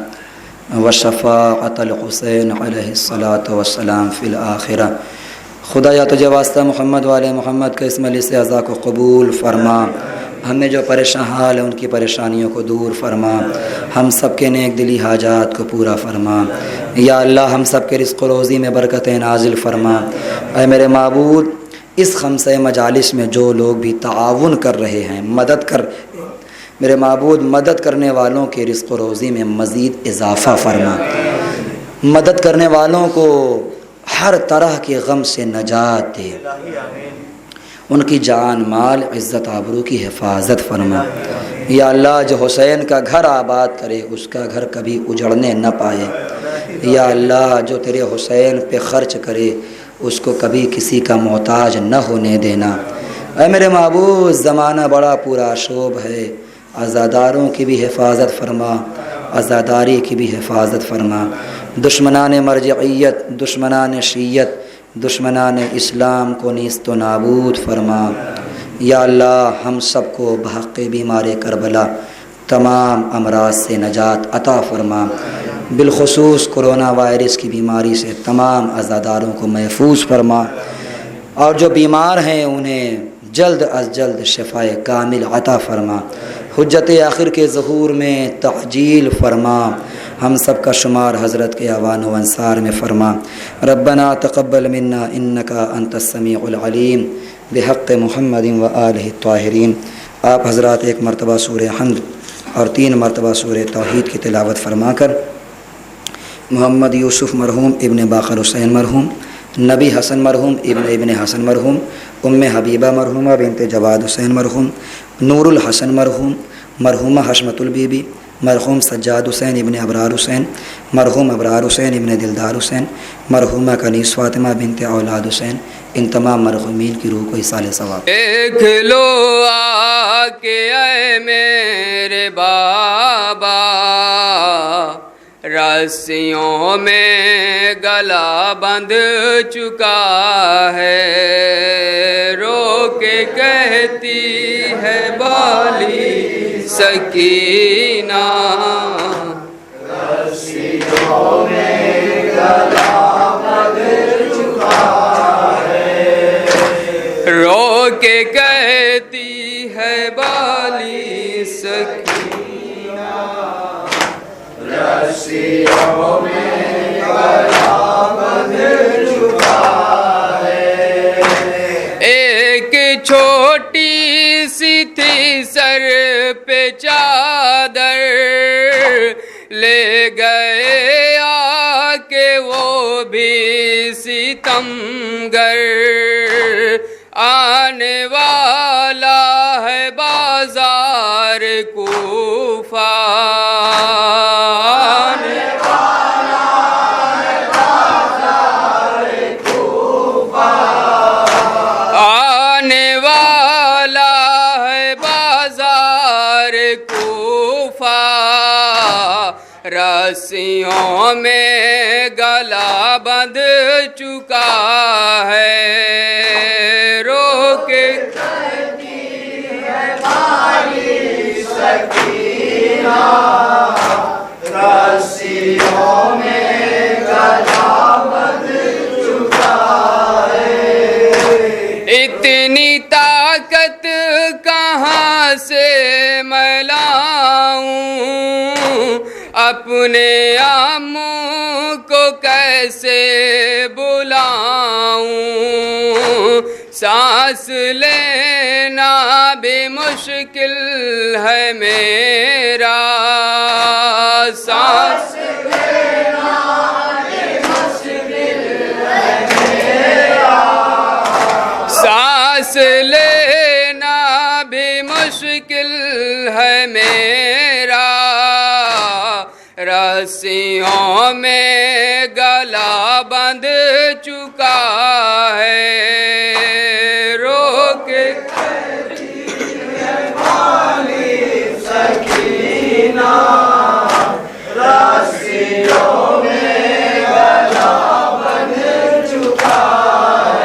وشفاعة الحسين عليه الصلاة والسلام في الآخرة۔ خدایا تجھے واسطہ محمد والے محمد کے اسم علی سے اعضا کو قبول فرما، ہمیں جو پریشان حال ہے ان کی پریشانیوں کو دور فرما، ہم سب کے نیک دلی حاجات کو پورا فرما۔ یا اللہ ہم سب کے رزق و روزی میں برکتیں نازل فرما۔ اے میرے معبود، اس خمسہ مجالس میں جو لوگ بھی تعاون کر رہے ہیں، مدد کر میرے معبود، مدد کرنے والوں کے رزق و روزی میں مزید اضافہ فرما، مدد کرنے والوں کو ہر طرح کے غم سے نجات دے، ان کی جان مال عزت آبرو کی حفاظت فرما۔ یا اللہ جو حسین کا گھر آباد کرے اس کا گھر کبھی اجڑنے نہ پائے۔ یا اللہ جو تیرے حسین پہ خرچ کرے اس کو کبھی کسی کا محتاج نہ ہونے دینا۔ اے میرے معبود، زمانہ بڑا پورا شوب ہے، عزاداروں کی بھی حفاظت فرما، عزاداری کی بھی حفاظت فرما۔ دشمنان مرجعیت، دشمنان شیعت، دشمنان اسلام کو نیست و نابود فرما۔ یا اللہ ہم سب کو بحق بیمار کربلا تمام امراض سے نجات عطا فرما، بالخصوص کرونا وائرس کی بیماری سے تمام عزاداروں کو محفوظ فرما، اور جو بیمار ہیں انہیں جلد از جلد شفائے کامل عطا فرما، حجت آخر کے ظہور میں تعجیل فرما، ہم سب کا شمار حضرت کے اعوان و انصار میں فرما۔ ربنا تقبل منا انکا انت السمیع العلیم بحق محمد و آلہ الطاہرین۔ آپ حضرات ایک مرتبہ سورہ حمد اور 3 مرتبہ سورہ توحید کی تلاوت فرما کر محمد یوسف مرحوم ابن باقر حسین مرحوم، نبی حسن مرحوم ابن حسن مرحوم، ام حبیبہ مرحومہ بنت جواد حسین مرحوم، نور الحسن مرحوم، مرحومہ حشمت البی بی، مرحوم سجاد حسین ابن ابرار حسین، مرحوم ابرار حسین ابن دلدار حسین، مرحومہ کنیز فاطمہ بنت اولاد حسین، ان تمام مرحومین کی روح کو ایصال ثواب۔ دیکھ لو آ کے اے میرے بابا، رسیوں میں گلا بندھ چکا ہے، رو کے کہتی ہے بالی سکینہ، رسیوں میں گلا بندھ چکا ہے، رو کے کہتی ہے بالی سکینہ، رسیوں میں گلا بندھ چکا ہے۔ ایک چھوٹی سی تھی سر پہ چادر، لے گئے آ کے وہ بھی ستمگر، آنے والا ہے بازار کوفہ، آنے والا ہے بازار کوفہ، آنے والا ہے بازار کوفہ، رسیوں میں گلا بندھ چکا ہے، رو کے کہتی ہے بالی سکینہ، رسیوں میں گلا بندھ چکا ہے۔ اتنی طاقت کہاں سے میں لاؤں، اپنے آموں کو کیسے بلاؤں، سانس لینا بھی مشکل ہے میرا، سانس لینا بھی مشکل ہے میرا، سانس لینا بھی مشکل ہے میرا، رسیوں میں گلا بندھ چکا ہے، رو کے کہتی ہے بالی سکینہ، رسیوں میں گلا بندھ چکا ہے۔